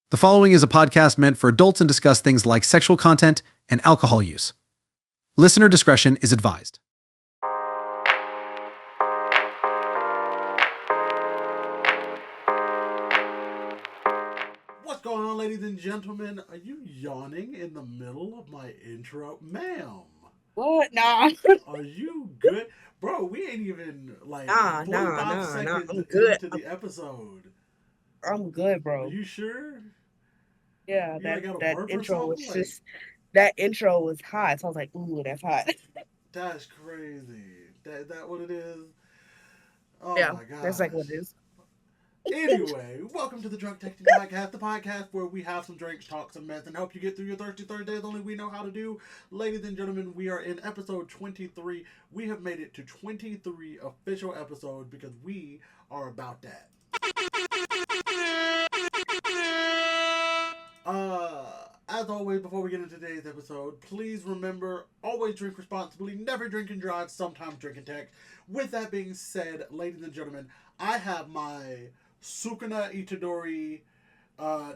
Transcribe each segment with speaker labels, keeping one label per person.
Speaker 1: The following is a podcast meant for adults and discuss things like sexual content and alcohol use. Listener discretion is advised.
Speaker 2: What's going on, ladies and gentlemen? Are you yawning in the middle of my intro? Ma'am,
Speaker 3: What? Nah,
Speaker 2: are you good? Bro, we ain't even like
Speaker 3: nah, nah,
Speaker 2: 45
Speaker 3: nah, nah.
Speaker 2: seconds
Speaker 3: I'm good.
Speaker 2: into the episode.
Speaker 3: I'm good,
Speaker 2: Are
Speaker 3: bro.
Speaker 2: you sure?
Speaker 3: Yeah,
Speaker 2: You
Speaker 3: that
Speaker 2: like got a
Speaker 3: that
Speaker 2: burp or
Speaker 3: intro was
Speaker 2: something? Like,
Speaker 3: just that intro was hot. So I was like, ooh, that's hot.
Speaker 2: that's crazy. That what it is? Oh
Speaker 3: Yeah,
Speaker 2: my
Speaker 3: that's like what
Speaker 2: gosh.
Speaker 3: it is.
Speaker 2: Anyway, welcome to the Drunk Texting Podcast, the podcast where we have some drinks, talk some mess, and help you get through your thirsty Thursdays only we know how to do. Ladies and gentlemen, we are in episode 23. We have made it to 23 official episodes because we are about that. As always, before we get into today's episode, please remember always drink responsibly, never drink and drive, sometimes drink and text. With that being said, ladies and gentlemen, I have my Sukuna Itadori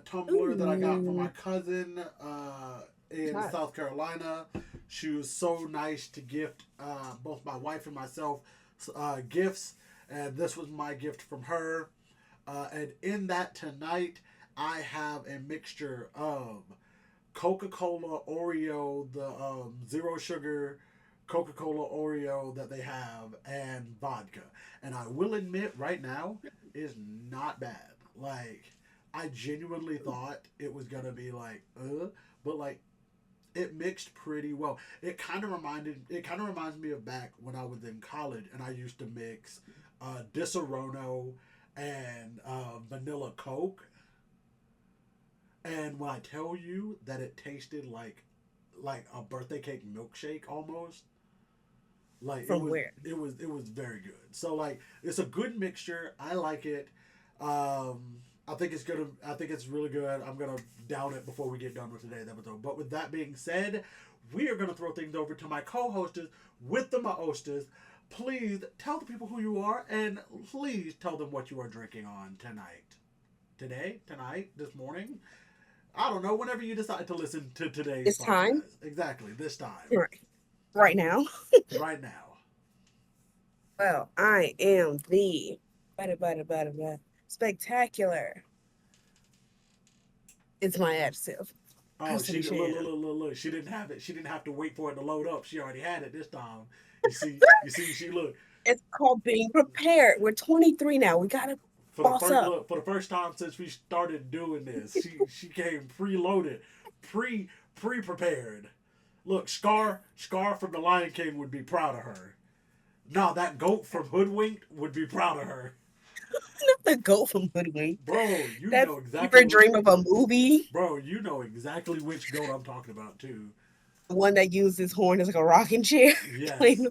Speaker 2: tumbler that I got from my
Speaker 3: Ooh,
Speaker 2: cousin
Speaker 3: it's
Speaker 2: in
Speaker 3: hot.
Speaker 2: South Carolina. She was so nice to gift both my wife and myself gifts, and this was my gift from her. And in that tonight, I have a mixture of Coca Cola Oreo, the zero sugar Coca Cola Oreo that they have, and vodka. And I will admit, right now, is not bad. Like, I genuinely thought it was gonna be like, but like, it mixed pretty well. It kind of reminds me of back when I was in college and I used to mix Disaronno and vanilla Coke. And when I tell you that it tasted like a birthday cake milkshake almost, like
Speaker 3: From where?
Speaker 2: it was very good. So like it's a good mixture. I like it. I think it's gonna. I think it's really good. I'm gonna down it before we get done with today's episode. But with that being said, we are gonna throw things over to my co-hostess with the ma-hostess. Please tell the people who you are, and please tell them what you are drinking on tonight, today, tonight, this morning. I don't know. Whenever you decide to listen to today's
Speaker 3: It's time.
Speaker 2: podcast, exactly this time,
Speaker 3: Right, right now.
Speaker 2: right now.
Speaker 3: Well, I am the bada, spectacular. It's my adjective.
Speaker 2: Oh,
Speaker 3: Kristen Chan.
Speaker 2: look. She didn't have it. She didn't have to wait for it to load up. She already had it this time. You see. She look
Speaker 3: It's called being prepared. We're 23 now. We gotta boss up.
Speaker 2: for the first time since we started doing this. She came preloaded, pre prepared. Look, Scar from the Lion King would be proud of her. Nah, that goat from Hoodwinked would be proud of her.
Speaker 3: The goat from Hoodwink.
Speaker 2: Bro, you
Speaker 3: That
Speaker 2: know exactly
Speaker 3: fever
Speaker 2: what.
Speaker 3: dream of a movie.
Speaker 2: Bro, you know exactly which goat I'm talking about too.
Speaker 3: The one that used his horn as like a rocking chair.
Speaker 2: Yes,
Speaker 3: Playing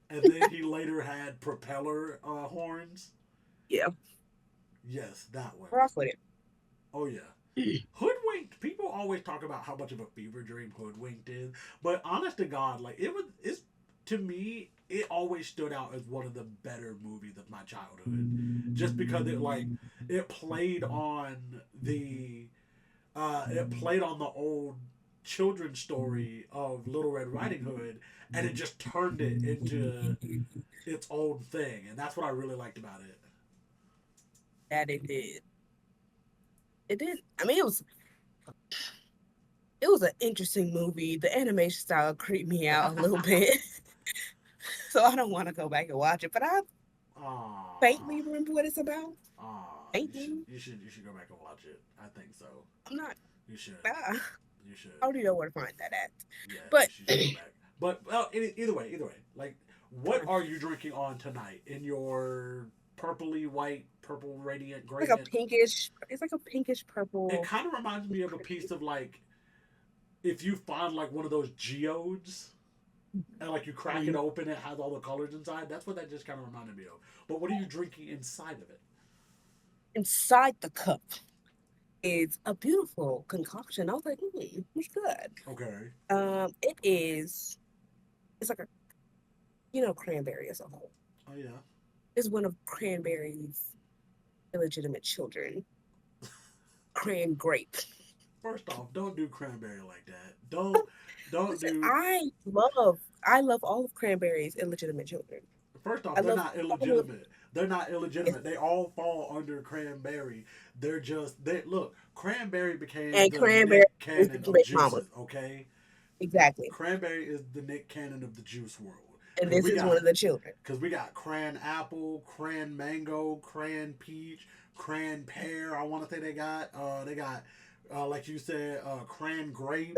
Speaker 2: and then he later had propeller horns.
Speaker 3: yeah,
Speaker 2: Yes, that one.
Speaker 3: rock with
Speaker 2: Oh yeah.
Speaker 3: it.
Speaker 2: Hoodwinked. People always talk about how much of a fever dream Hoodwinked is, but honest to God, like it was. It's to me, it always stood out as one of the better movies of my childhood, just because it played on it played on the old children's story of Little Red Riding Hood, and it just turned it into its own thing, and that's what I really liked about it.
Speaker 3: That it did. It did. I mean, it was an interesting movie. The animation style creeped me out a little bit, so I don't want to go back and watch it. But I
Speaker 2: Aww.
Speaker 3: faintly remember what it's about. Faintly,
Speaker 2: You should go back and watch it. I think so.
Speaker 3: I'm not.
Speaker 2: You should.
Speaker 3: Nah,
Speaker 2: You should.
Speaker 3: I already know where to find that at.
Speaker 2: Yeah,
Speaker 3: But
Speaker 2: you should go back. But well, either way, like, what are you drinking on tonight in your purpley white, purple radiant
Speaker 3: like a
Speaker 2: gradient?
Speaker 3: pinkish. It's like a pinkish
Speaker 2: It
Speaker 3: purple.
Speaker 2: kind of reminds me of a piece of like if you find like one of those geodes and like you crack it
Speaker 3: Mm.
Speaker 2: open, it has all the colors inside. That's what that just kind of reminded me of. But what are you drinking inside of it?
Speaker 3: Inside the cup is a beautiful concoction. I was like, it's good.
Speaker 2: Okay.
Speaker 3: It is. It's like a cranberry as a whole.
Speaker 2: Oh yeah.
Speaker 3: Is one of cranberry's illegitimate children. cran grape.
Speaker 2: First off, don't do cranberry like that. Don't
Speaker 3: Listen,
Speaker 2: do.
Speaker 3: I love all of cranberries illegitimate children.
Speaker 2: First
Speaker 3: I
Speaker 2: off, they're
Speaker 3: love
Speaker 2: not
Speaker 3: all of
Speaker 2: illegitimate. They're not illegitimate. They all fall under cranberry. They're just they look. Cranberry became
Speaker 3: and
Speaker 2: the
Speaker 3: cranberry
Speaker 2: Nick
Speaker 3: is the
Speaker 2: Cannon of
Speaker 3: big mama.
Speaker 2: juices. Okay,
Speaker 3: Exactly.
Speaker 2: cranberry is the Nick Cannon of the juice world.
Speaker 3: And
Speaker 2: Cause
Speaker 3: this
Speaker 2: we
Speaker 3: is one
Speaker 2: got
Speaker 3: of the children.
Speaker 2: Cause we got cran apple, cran mango, cran peach, cran pear. I want to say they got like you said cran
Speaker 3: The
Speaker 2: grape.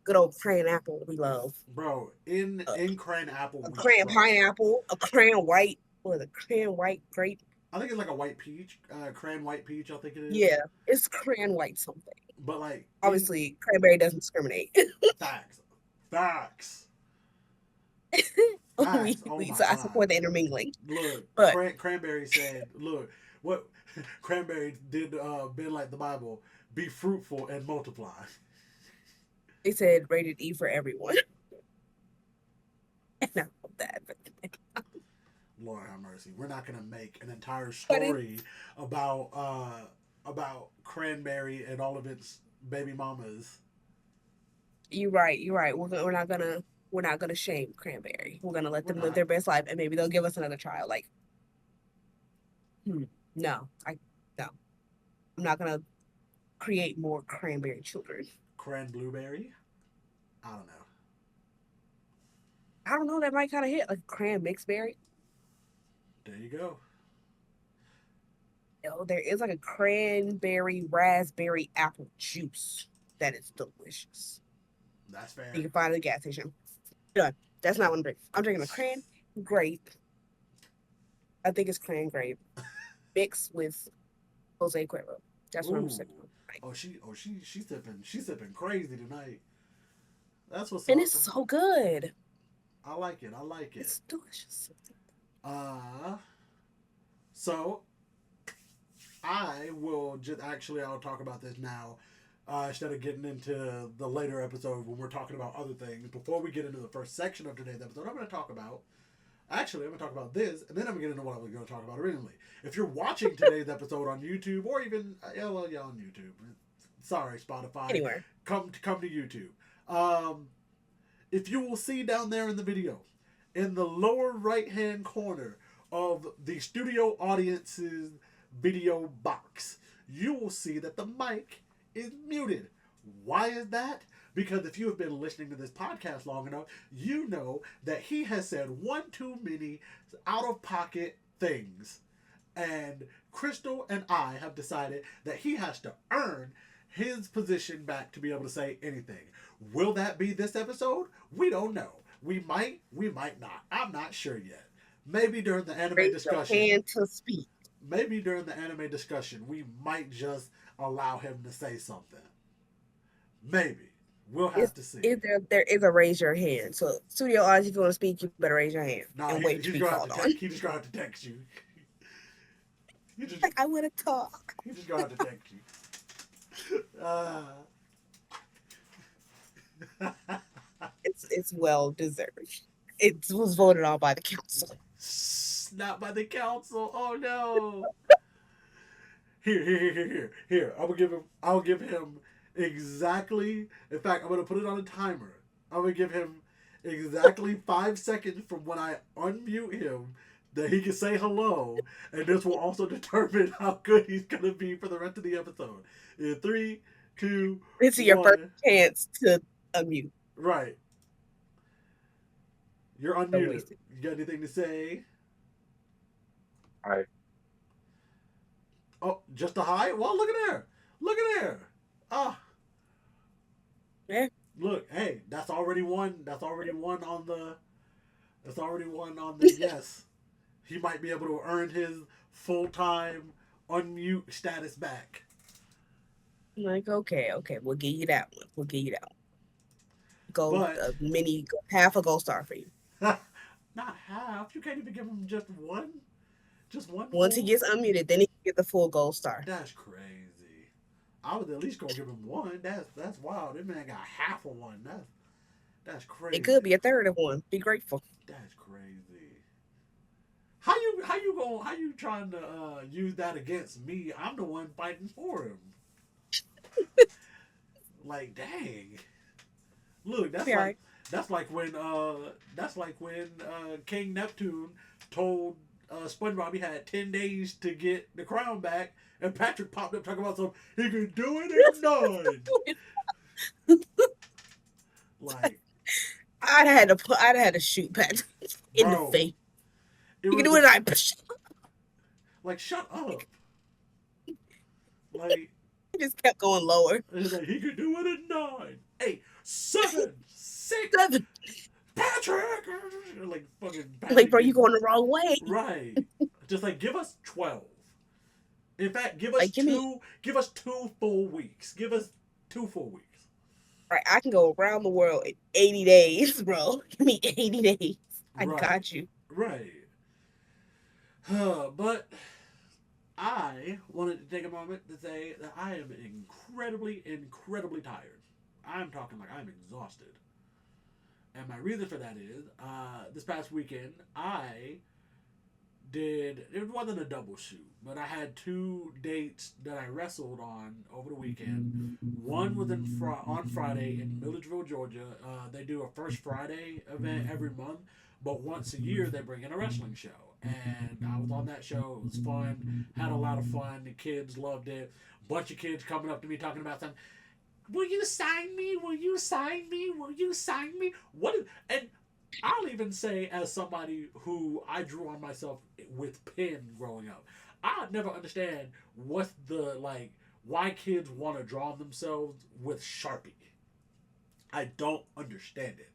Speaker 3: good old crayon apple we love.
Speaker 2: Bro,
Speaker 3: A,
Speaker 2: in cran apple
Speaker 3: a
Speaker 2: we
Speaker 3: crayon
Speaker 2: trust.
Speaker 3: pineapple, a crayon white, or the crayon white grape.
Speaker 2: I think it's like a white peach, cran white peach. I think it is.
Speaker 3: Yeah, it's crayon white something.
Speaker 2: But like in
Speaker 3: Obviously, cranberry doesn't discriminate.
Speaker 2: facts, facts,
Speaker 3: we,
Speaker 2: facts. Oh
Speaker 3: we
Speaker 2: my
Speaker 3: so I
Speaker 2: god!
Speaker 3: support the intermingling.
Speaker 2: Look,
Speaker 3: But
Speaker 2: cranberry said, look what cranberry did. Been like the Bible, be fruitful and multiply.
Speaker 3: they said rated E for everyone. And I love that.
Speaker 2: Lord have mercy. We're not gonna make an entire
Speaker 3: But it,
Speaker 2: story about cranberry and all of its baby mamas.
Speaker 3: you're right. You're right. We're not gonna shame cranberry. We're gonna let
Speaker 2: We're
Speaker 3: them live
Speaker 2: not.
Speaker 3: their best life, and maybe they'll give us another child. Like, hmm, no, no, I'm not gonna create more cranberry children.
Speaker 2: Cran blueberry. I don't know.
Speaker 3: I don't know. That might kind of hit like cran mixed berry.
Speaker 2: There you go.
Speaker 3: Oh, there is like a cranberry raspberry apple juice that is delicious.
Speaker 2: That's
Speaker 3: You
Speaker 2: fair.
Speaker 3: can find it at the gas station. Done. That's not what I'm drinking. I'm drinking a cran grape. I think it's cran grape mixed with Jose Cuervo. That's what I'm
Speaker 2: Ooh.
Speaker 3: sipping on tonight.
Speaker 2: She's sipping crazy tonight. That's what's
Speaker 3: And
Speaker 2: up.
Speaker 3: it's so good.
Speaker 2: I like it. I like it.
Speaker 3: It's delicious.
Speaker 2: Uh, so I will just actually I'll talk about this now. Instead of getting into the later episode when we're talking about other things, before we get into the first section of today's episode, I'm going to talk about. Actually, I'm going to talk about this, and then I'm going to get into what I was going to talk about originally. If you're watching today's episode on YouTube, or even yeah, on YouTube. Sorry, Spotify.
Speaker 3: Anywhere.
Speaker 2: Come to YouTube. If you will see down there in the video, in the lower right hand corner of the studio audience's video box, you will see that the mic is muted. Why is that? Because if you have been listening to this podcast long enough, you know that he has said one too many out of pocket things. And Kristal and I have decided that he has to earn his position back to be able to say anything. Will that be this episode? We don't know. We might not. I'm not sure yet. Maybe during the anime
Speaker 3: Raise your
Speaker 2: discussion.
Speaker 3: hand to speak.
Speaker 2: Maybe during the anime discussion, we might just allow him to say something. Maybe. We'll have to see.
Speaker 3: There is a raise your hand. So studio audience, if you want to speak, you better raise your hand
Speaker 2: Nah,
Speaker 3: and wait to be called on.
Speaker 2: He just gonna have to text you. He just
Speaker 3: Like I want to talk.
Speaker 2: he just gonna have to text you.
Speaker 3: It's well deserved. It was voted on by the council.
Speaker 2: Not by the council. Oh no. Here. I'll give him exactly. In fact, I'm gonna put it on a timer. I'm gonna give him exactly 5 seconds from when I unmute him that he can say hello, and this will also determine how good he's gonna be for the rest of the episode. In 3, 2,
Speaker 3: This is your
Speaker 2: 1.
Speaker 3: first chance to unmute.
Speaker 2: Right. You're
Speaker 3: Don't
Speaker 2: unmuted.
Speaker 3: waste it.
Speaker 2: You got anything to say?
Speaker 4: Hi.
Speaker 2: Oh, just a hi? Well, look at there. Look at there. Ah.
Speaker 3: Yeah.
Speaker 2: Look, hey, that's already one. That's already one on the. That's already one on the yes. He might be able to earn his full-time unmute status back.
Speaker 3: I'm like, okay, we'll give you that one. We'll give you that one.
Speaker 2: But
Speaker 3: Half a gold star for you.
Speaker 2: not half. You can't even give him just one. Just one.
Speaker 3: Once he
Speaker 2: full?
Speaker 3: gets unmuted, then he can get the full gold star.
Speaker 2: That's crazy. I was at least gonna give him one. That's wild. This man got half of one. That's crazy.
Speaker 3: It could be a third of one. Be grateful.
Speaker 2: That's crazy. How you trying to use that against me? I'm the one fighting for him. Like, dang. Look,
Speaker 3: Be alright.
Speaker 2: that's like when King Neptune told SpongeBob he had 10 days to get the crown back, and Patrick popped up talking about something he could do it in 9. Like,
Speaker 3: I'd had to shoot Patrick in the
Speaker 2: bro,
Speaker 3: face.
Speaker 2: it
Speaker 3: You can
Speaker 2: was
Speaker 3: do it.
Speaker 2: like, shut up. Like,
Speaker 3: He just kept going lower.
Speaker 2: it's like he could do it in 9, 8, 7, 6.
Speaker 3: 7.
Speaker 2: Patrick, like fucking. Patrick
Speaker 3: Like, bro, you going the wrong way.
Speaker 2: right? Just like give us 12. In fact, give us
Speaker 3: Like,
Speaker 2: Give us 2 full weeks. Give us 2 full weeks.
Speaker 3: Right, I can go around the world in 80 days, bro. Give me 80 days. I
Speaker 2: Right.
Speaker 3: got you.
Speaker 2: Right. But I wanted to take a moment to say that I am incredibly, incredibly tired. I'm talking like I'm exhausted. And my reason for that is, this past weekend, it wasn't a double shoot, but I had 2 dates that I wrestled on over the weekend. One was on Friday in Milledgeville, Georgia. They do a First Friday event every month, but once a year they bring in a wrestling show. And I was on that show. It was fun. Had a lot of fun. The kids loved it. Bunch of kids coming up to me talking about something. Will you sign me? Will you sign me? Will you sign me? And I'll even say, as somebody who I drew on myself with pen growing up, I never understand what's why kids want to draw themselves with Sharpie. I don't understand it.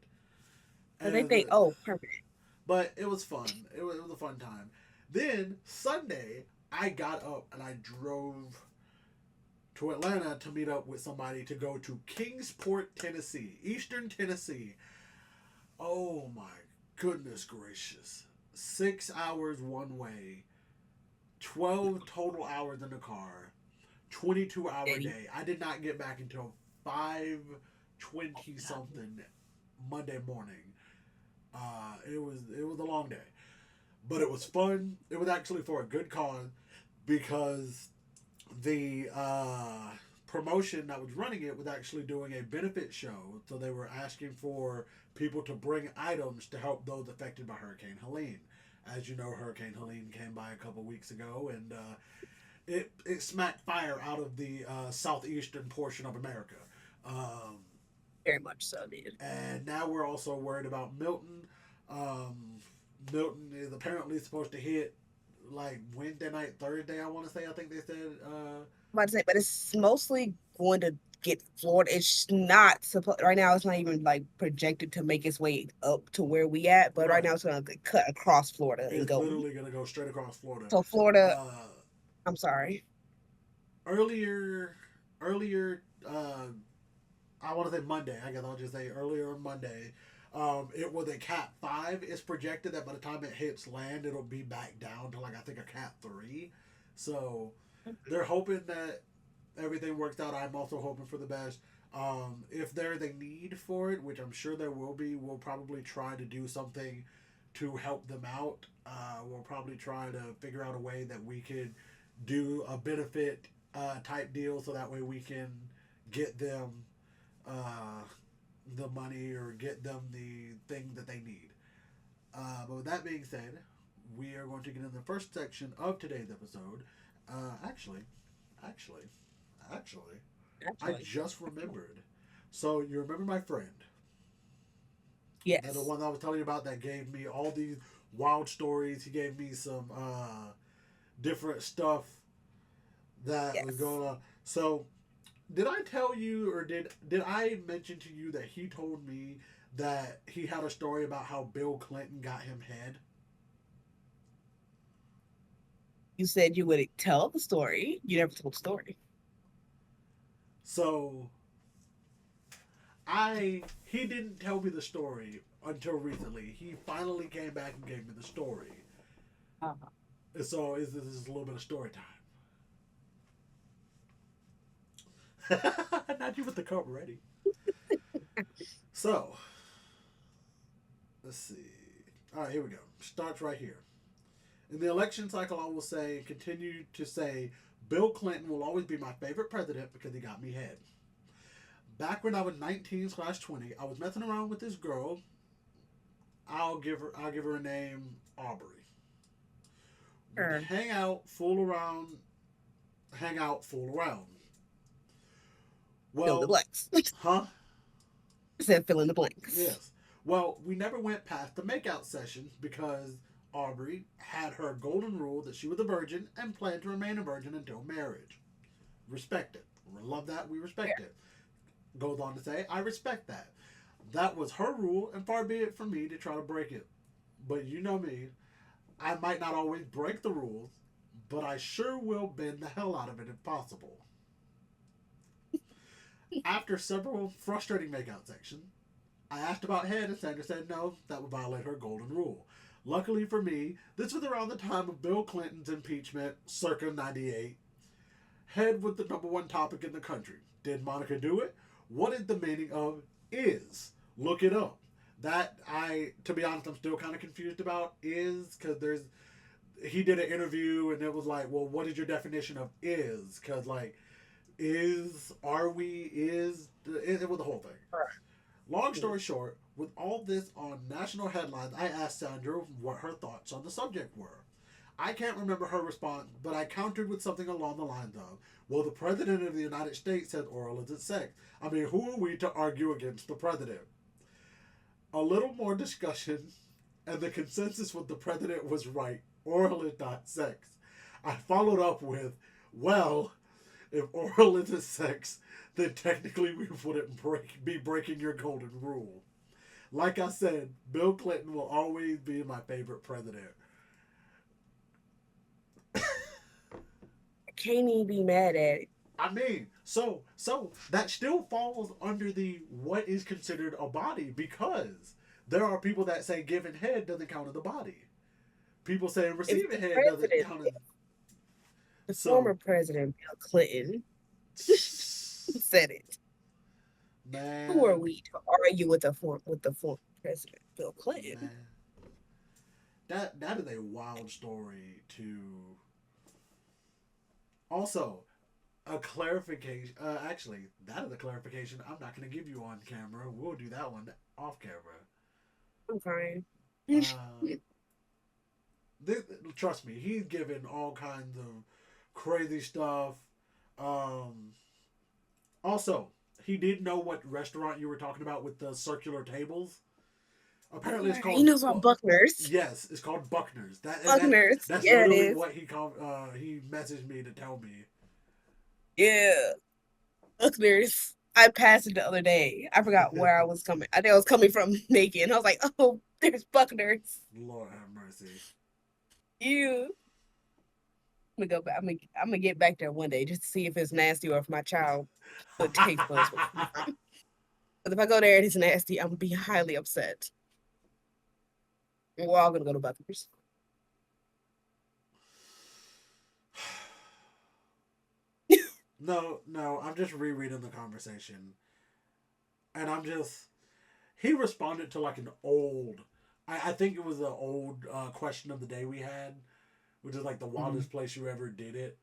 Speaker 3: And they think, oh, perfect.
Speaker 2: But it was fun. It was a fun time. Then Sunday, I got up and I drove to Atlanta to meet up with somebody to go to Kingsport, Tennessee, Eastern Tennessee. Oh my goodness gracious. 6 hours one way, 12 total hours in the car, 22-hour day. I did not get back until 5:20 something Monday morning. It was a long day. But it was fun. It was actually for a good cause, because the promotion that was running it was actually doing a benefit show. So they were asking for people to bring items to help those affected by Hurricane Helene. As you know, Hurricane Helene came by a couple weeks ago, and it smacked fire out of the southeastern portion of America.
Speaker 3: Very much so, dude.
Speaker 2: And now we're also worried about Milton. Milton is apparently supposed to hit like Wednesday night, Thursday, I want to say. I think they said.
Speaker 3: I'm about to say, but it's mostly going to get Florida. It's not supposed right now. It's not even like projected to make its way up to where we at. But right now, it's going to cut across Florida and
Speaker 2: It's
Speaker 3: go.
Speaker 2: literally going to go straight across Florida.
Speaker 3: So Florida. I'm sorry.
Speaker 2: Earlier, I want to say Monday. I guess I'll just say earlier on Monday. It was a Cat 5. It's projected that by the time it hits land, it'll be back down to like I think a Cat 3. So they're hoping that everything works out. I'm also hoping for the best. If there's a need for it, which I'm sure there will be, we'll probably try to do something to help them out. We'll probably try to figure out a way that we could do a benefit type deal, so that way we can get them the money or get them the thing that they need. But with that being said, we are going to get in the first section of today's episode. Actually, I just remembered. So you remember my friend?
Speaker 3: Yes.
Speaker 2: The one I was telling you about that gave me all these wild stories. He gave me some different stuff that was going on. So did I tell you, or did I mention to you that he told me that he had a story about how Bill Clinton got him head?
Speaker 3: You said you would tell the story. You never told the story.
Speaker 2: So he didn't tell me the story until recently. He finally came back and gave me the story. And so this is a little bit of story time. Not you with the cup ready. So, let's see. All right, here we go. Starts right here. In the election cycle, I will continue to say, Bill Clinton will always be my favorite president because he got me head. Back when I was 19/20, I was messing around with this girl. I'll give her a name, Aubrey. We'd
Speaker 3: Sure.
Speaker 2: hang out, fool around.
Speaker 3: Fill in the
Speaker 2: Well,
Speaker 3: blanks.
Speaker 2: huh?
Speaker 3: I said fill in the blanks.
Speaker 2: Yes. Well, we never went past the makeout session because Aubrey had her golden rule that she was a virgin and planned to remain a virgin until marriage. Respect it. Love that. We respect it. Goes on to say, I respect that. That was her rule, and far be it from me to try to break it. But you know me, I might not always break the rules, but I sure will bend the hell out of it if possible. After several frustrating makeout sections, I asked about head, and Sandra said no, that would violate her golden rule. Luckily for me, this was around the time of Bill Clinton's impeachment, circa 98. Head was the number one topic in the country. Did Monica do it? What is the meaning of is? Look it up. To be honest, I'm still kind of confused about is, because he did an interview and it was like, well, what is your definition of is? Because like, are we, it was the whole thing. Long story short, with all this on national headlines, I asked Sandra what her thoughts on the subject were. I can't remember her response, but I countered with something along the lines of, well, the President of the United States said oral isn't sex. I mean, who are we to argue against the President? A little more discussion, and the consensus was the President was right. Oral is not sex. I followed up with, well, if oral isn't sex, then technically we wouldn't be breaking your golden rule. Like I said, Bill Clinton will always be my favorite president.
Speaker 3: I can't even be mad at it.
Speaker 2: I mean, so that still falls under the what is considered a body, because there are people that say giving head doesn't count as a body. People say receiving head doesn't count as.
Speaker 3: The former president Bill Clinton said it.
Speaker 2: Man,
Speaker 3: Who are we to argue with the former president Bill Clinton?
Speaker 2: Man. That is a wild story to. Also, a clarification. Actually, that is a clarification I'm not going to give you on camera. We'll do that one off camera.
Speaker 3: I'm fine.
Speaker 2: Trust me, he's given all kinds of crazy stuff. Also, he did know what restaurant you were talking about with the circular tables. Apparently, it's called.
Speaker 3: He knows about Buckner's.
Speaker 2: Yes, it's called Buckner's.
Speaker 3: Buckner's.
Speaker 2: That's
Speaker 3: yeah,
Speaker 2: literally
Speaker 3: it is.
Speaker 2: what he called. He messaged me to tell me.
Speaker 3: Yeah, Buckner's. I passed it the other day. I forgot where I was coming. I think I was coming from Macon. I was like, oh, there's Buckner's.
Speaker 2: Lord have mercy.
Speaker 3: You. I'm gonna go back. I'm gonna get back there one day just to see if it's nasty or if my child would taste buds. But if I go there and it's nasty, I'm gonna be highly upset. We're all gonna go to Buckner's.
Speaker 2: No, I'm just rereading the conversation. And he responded to like an old, I think it was an old question of the day we had, which is like the wildest place you ever did it.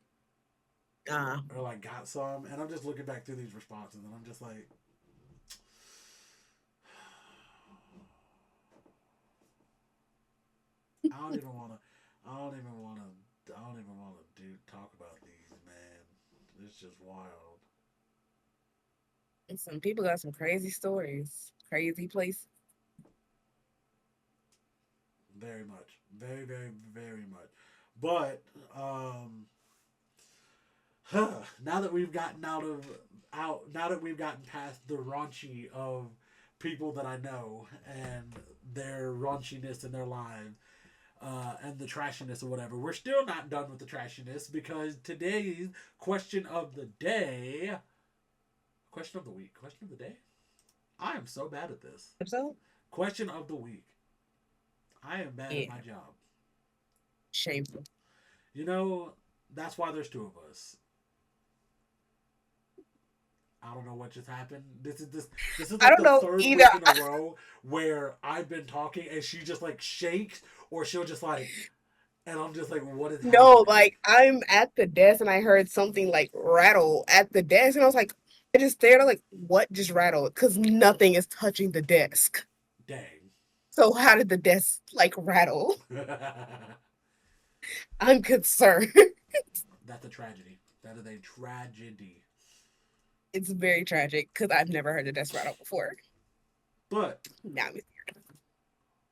Speaker 2: Or like got some. And I'm just looking back through these responses and I'm just like, I don't even want to talk about these, man. It's just wild.
Speaker 3: And some people got some crazy stories, crazy places.
Speaker 2: Very much, very, very, very much. But now that we've gotten now that we've gotten past the raunchy of people that I know and their raunchiness in their lives. And the trashiness or whatever. We're still not done with the trashiness because today's question of the day, question of the week, question of the day. I am so bad at this.
Speaker 3: So?
Speaker 2: Question of the week. I am bad at my job.
Speaker 3: Shameful.
Speaker 2: You know, that's why there's two of us. I don't know what just happened. This is like
Speaker 3: I don't
Speaker 2: the
Speaker 3: know
Speaker 2: third
Speaker 3: either.
Speaker 2: week in a row where I've been talking and she just like shakes or she'll just like, and I'm just like, what is happening?
Speaker 3: No, like I'm at the desk and I heard something like rattle at the desk and I was like, I just stared. I'm like, what just rattled? Because nothing is touching the desk.
Speaker 2: Dang.
Speaker 3: So how did the desk like rattle? I'm concerned.
Speaker 2: That's a tragedy. That is a tragedy.
Speaker 3: It's very tragic because I've never heard the desk rattle before.
Speaker 2: But
Speaker 3: Now I'm scared.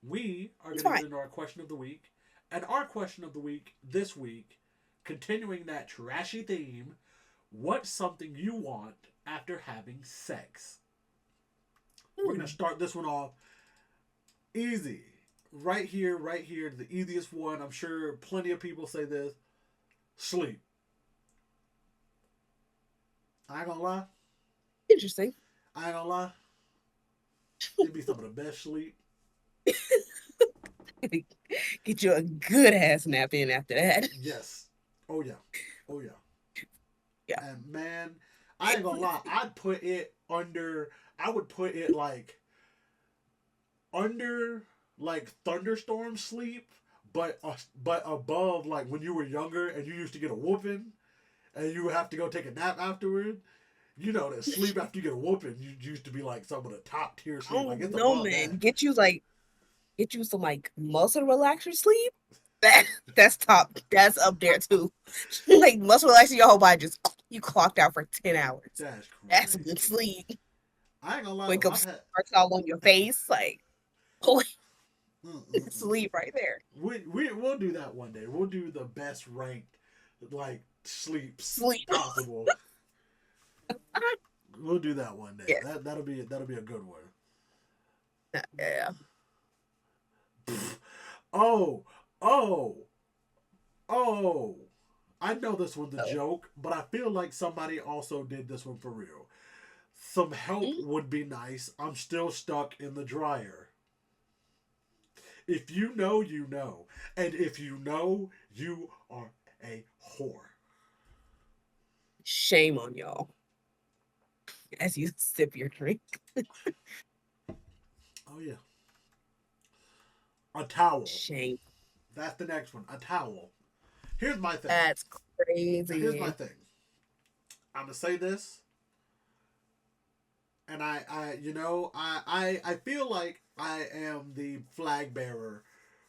Speaker 2: we are
Speaker 3: It's
Speaker 2: going to
Speaker 3: fine.
Speaker 2: get into our question of the week. And our question of the week this week, continuing that trashy theme, what's something you want after having sex? We're going to start this one off easy. Right here, the easiest one. I'm sure plenty of people say this. Sleep. I ain't gonna lie.
Speaker 3: Interesting.
Speaker 2: I ain't gonna lie. It'd be some of the best sleep.
Speaker 3: Get you a good ass nap in after that.
Speaker 2: Yes. Oh yeah. Oh yeah.
Speaker 3: Yeah.
Speaker 2: And man, I ain't gonna lie. I'd put it under. I would put it like under like thunderstorm sleep, but above like when you were younger and you used to get a whooping, and you would have to go take a nap afterward. You know that sleep after you get a whooping, you used to be like some of the top tier sleep.
Speaker 3: Oh
Speaker 2: Like it's
Speaker 3: no,
Speaker 2: above
Speaker 3: man.
Speaker 2: that.
Speaker 3: Get you some like muscle relaxer sleep. That's top. That's up there too. Like muscle relaxing your whole body. Just you clocked out for 10 hours.
Speaker 2: That's crazy.
Speaker 3: That's good sleep.
Speaker 2: I ain't gonna lie.
Speaker 3: Wake
Speaker 2: Though,
Speaker 3: up,
Speaker 2: I've had
Speaker 3: sparks all on your face. Like, oh,
Speaker 2: mm-mm-mm.
Speaker 3: sleep right there.
Speaker 2: We'll do that one day. We'll do the best ranked like sleeps
Speaker 3: Sleep.
Speaker 2: possible. We'll do that one day.
Speaker 3: Yes.
Speaker 2: That'll be a good one.
Speaker 3: Yeah.
Speaker 2: Oh, oh, oh. I know this one's a
Speaker 3: Oh.
Speaker 2: joke, but I feel like somebody also did this one for real. Some help
Speaker 3: Mm.
Speaker 2: would be nice. I'm still stuck in the dryer. If you know, you know. And if you know, you are a whore.
Speaker 3: Shame on y'all as you sip your drink.
Speaker 2: Oh, yeah. A towel.
Speaker 3: Shame.
Speaker 2: That's the next one. A towel. Here's my thing.
Speaker 3: That's
Speaker 2: Here's my
Speaker 3: crazy.
Speaker 2: thing. I'm going to say this. And I feel like I am the flag bearer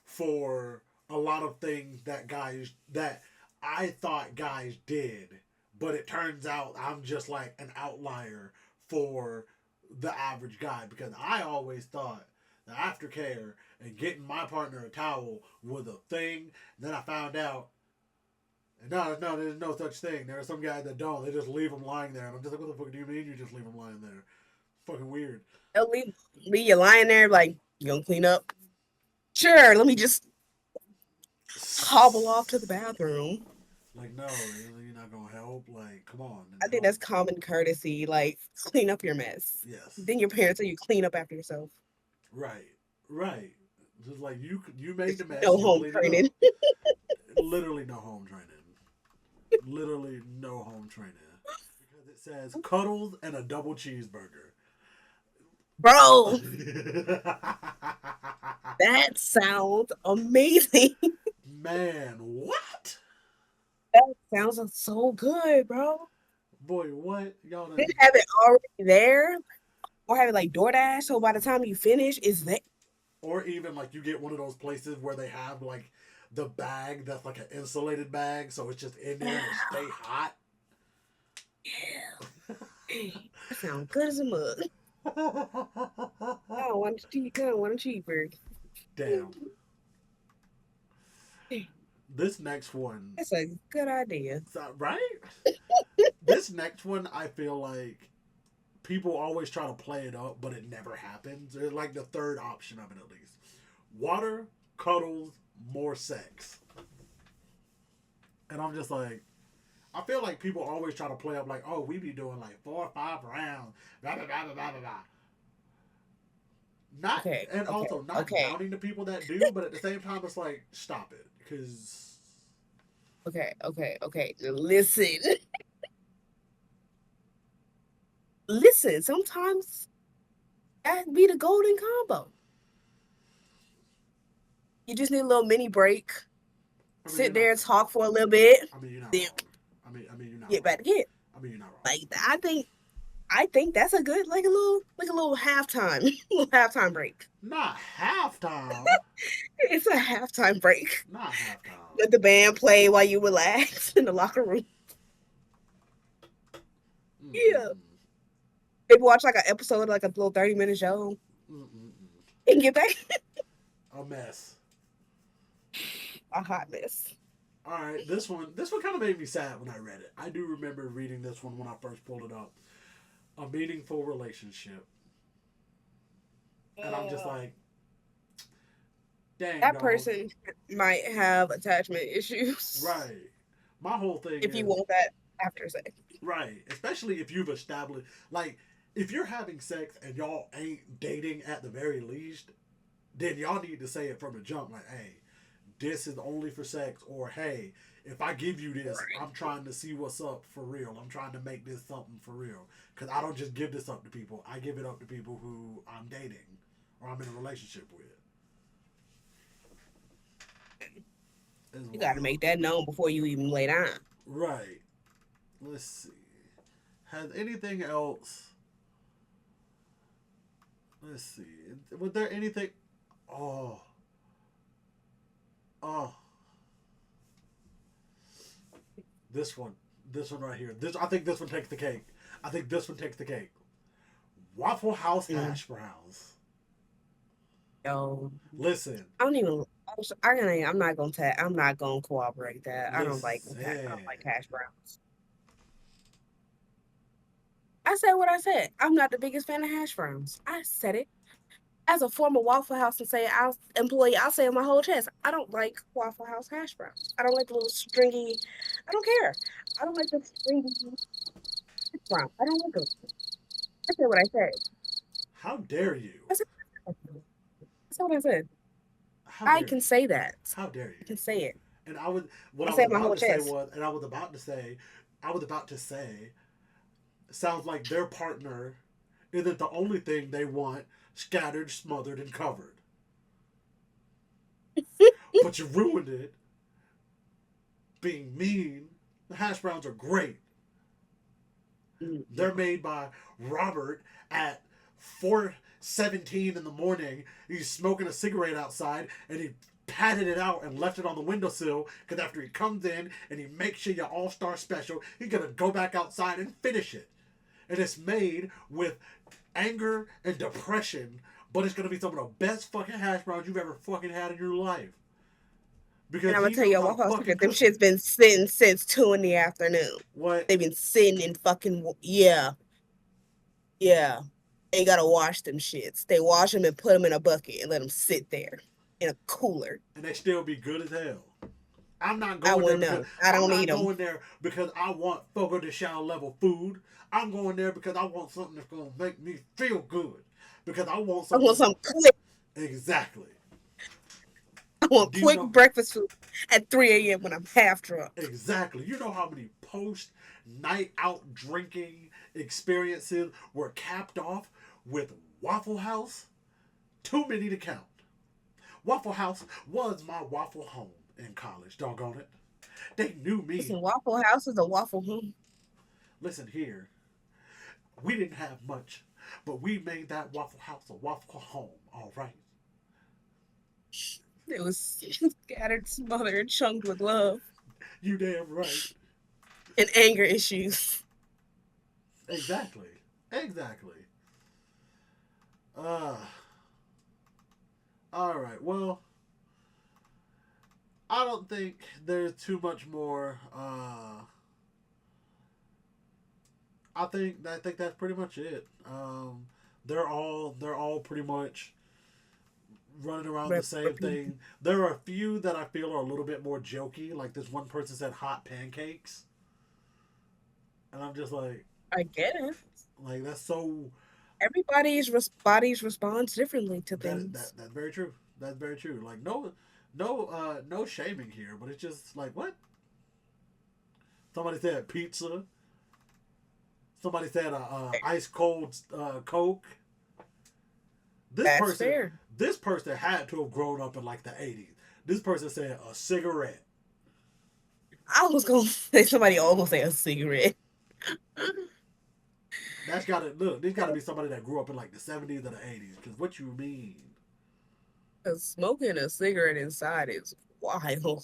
Speaker 2: for a lot of things that I thought guys did, but it turns out I'm just like an outlier for the average guy because I always thought the aftercare and getting my partner a towel was a thing. Then I found out. No, there's no such thing. There are some guys that don't. They just leave them lying there. And I'm just like, what the fuck do you mean you just leave them lying there? Fucking weird.
Speaker 3: They'll leave you lying there like, you gonna clean up? Sure, let me just hobble off to the bathroom.
Speaker 2: Like, no, you're not gonna help. Like, come on.
Speaker 3: I think that's common courtesy. Like, clean up your mess.
Speaker 2: Yes.
Speaker 3: Then your parents tell you clean up after yourself.
Speaker 2: Right. Just like you made the mess.
Speaker 3: No
Speaker 2: you
Speaker 3: home
Speaker 2: cleaned it
Speaker 3: training.
Speaker 2: up. Literally no home training. Literally no home training. Because it says cuddles and a double cheeseburger.
Speaker 3: Bro, that sounds amazing.
Speaker 2: Man, what?
Speaker 3: That sounds so good, bro.
Speaker 2: Boy, what? Y'all done...
Speaker 3: Didn't have it already there, or have it like DoorDash, so by the time you finish, it's there.
Speaker 2: Or even like you get one of those places where they have like the bag that's like an insulated bag, so it's just in there and it stay hot.
Speaker 3: Yeah. That sounds good as a mug. I don't want a cheaper.
Speaker 2: Damn. This next one.
Speaker 3: That's a good idea.
Speaker 2: Right? This next one, I feel like people always try to play it up, but it never happens. It's like the third option of it, at least. Water, cuddles, more sex. And I'm just like, I feel like people always try to play up like, oh, we be doing like 4 or 5 rounds, blah, blah, blah, blah, blah, blah. Also not doubting the people that do, but at the same time, it's like, stop it. Because...
Speaker 3: Okay. Listen, sometimes that be the golden combo. You just need a little mini break. Sit there and talk for a little bit.
Speaker 2: I mean, you're not
Speaker 3: then
Speaker 2: wrong. I mean, you're not
Speaker 3: get
Speaker 2: wrong.
Speaker 3: back to it.
Speaker 2: I mean, you're not wrong.
Speaker 3: Like, I think I think that's a good, like a little halftime break.
Speaker 2: Not halftime.
Speaker 3: It's a halftime break.
Speaker 2: Not halftime.
Speaker 3: Let the band play while you relax in the locker room. Yeah.
Speaker 2: Mm-mm.
Speaker 3: Maybe watch like an episode, like a little 30-minute show,
Speaker 2: Mm-mm.
Speaker 3: and get back
Speaker 2: A mess.
Speaker 3: a hot mess.
Speaker 2: All right, this one kind of made me sad when I read it. I do remember reading this one when I first pulled it up. A meaningful relationship, and I'm just like, dang,
Speaker 3: That
Speaker 2: dog.
Speaker 3: person might have attachment issues.
Speaker 2: Right. My whole thing
Speaker 3: If
Speaker 2: is
Speaker 3: you want that after sex.
Speaker 2: right, especially if you've established like if you're having sex and y'all ain't dating at the very least, then y'all need to say it from the jump, like, hey, this is only for sex, or hey, if I give you this,
Speaker 3: Right.
Speaker 2: I'm trying to see what's up for real. I'm trying to make this something for real. Because I don't just give this up to people. I give it up to people who I'm dating or I'm in a relationship with.
Speaker 3: You got to make that known before you even lay down.
Speaker 2: Right. Let's see. Has anything else? Let's see. Was there anything? Oh. Oh. This one. This one right here. I think this one takes the cake. I think this one takes the cake. Waffle House hash browns.
Speaker 3: Yo,
Speaker 2: Listen.
Speaker 3: I don't even. I'm not gonna cooperate that. I don't like hash browns. I said what I said. I'm not the biggest fan of hash browns. I said it. As a former Waffle House employee, I'll say on my whole chest, I don't like Waffle House hash browns. I don't like the little stringy. I don't care. I don't like the stringy hash brown. I don't like them. I said what I said.
Speaker 2: How dare you?
Speaker 3: I said what I said.
Speaker 2: How
Speaker 3: I
Speaker 2: dare
Speaker 3: can
Speaker 2: you?
Speaker 3: say that.
Speaker 2: How dare you?
Speaker 3: I can say it.
Speaker 2: And I would what
Speaker 3: I
Speaker 2: I was
Speaker 3: said my
Speaker 2: about
Speaker 3: whole
Speaker 2: to say
Speaker 3: chest.
Speaker 2: was, and I was about to say, sounds like their partner isn't the only thing they want scattered, smothered, and covered. But you ruined it being mean. The hash browns are great. They're made by Robert at 4:17 in the morning. He's smoking a cigarette outside, and he patted it out and left it on the windowsill because after he comes in and he makes sure your all-star special, he's gonna go back outside and finish it. And it's made with anger and depression, but it's gonna be some of the best fucking hash browns you've ever fucking had in your life. Because
Speaker 3: And I'm gonna
Speaker 2: he
Speaker 3: tell you,
Speaker 2: knows how
Speaker 3: Waffle
Speaker 2: to
Speaker 3: House
Speaker 2: fucking
Speaker 3: secret, them
Speaker 2: cook it.
Speaker 3: shit's been sitting since 2 in the afternoon.
Speaker 2: What?
Speaker 3: They've been sitting in fucking yeah. They gotta wash them shits. They wash them and put them in a bucket and let them sit there in a cooler.
Speaker 2: And they still be good as hell. I'm not
Speaker 3: I
Speaker 2: going there
Speaker 3: wouldn't
Speaker 2: because
Speaker 3: know. I
Speaker 2: I'm
Speaker 3: don't
Speaker 2: not
Speaker 3: eat them.
Speaker 2: going there because I want Fogo de Chao level food. I'm going there because I want something that's gonna make me feel good. Because I want
Speaker 3: I
Speaker 2: something.
Speaker 3: want some quick.
Speaker 2: Exactly.
Speaker 3: I want
Speaker 2: Do you
Speaker 3: quick
Speaker 2: know-
Speaker 3: breakfast food at 3 a.m. when I'm half drunk.
Speaker 2: Exactly. You know how many post night out drinking experiences were capped off with Waffle House? Too many to count. Waffle House was my waffle home in college, doggone it. They knew me.
Speaker 3: Listen, Waffle House is a waffle home.
Speaker 2: Listen here. We didn't have much, but we made that Waffle House a waffle home, all right?
Speaker 3: It was scattered, smothered, and chunked with love
Speaker 2: You damn right.
Speaker 3: and anger issues.
Speaker 2: Exactly. Exactly. All right. Well, I don't think there's too much more. I think that's pretty much it. They're all pretty much running around the same thing. There are a few that I feel are a little bit more jokey. Like this one person said hot pancakes, and I'm just like,
Speaker 3: I get it.
Speaker 2: like that's so.
Speaker 3: Everybody's bodies responds differently to things.
Speaker 2: That's very true. That's very true. Like no shaming here, but it's just like what? Somebody said pizza. Somebody said ice cold Coke.
Speaker 3: That's fair.
Speaker 2: This person had to have grown up in like the 80s. This person said a cigarette.
Speaker 3: I was gonna say somebody almost say a cigarette.
Speaker 2: That's gotta look. There's gotta be somebody that grew up in like the 70s or the 80s. Because what you mean?
Speaker 3: Smoking a cigarette inside is wild.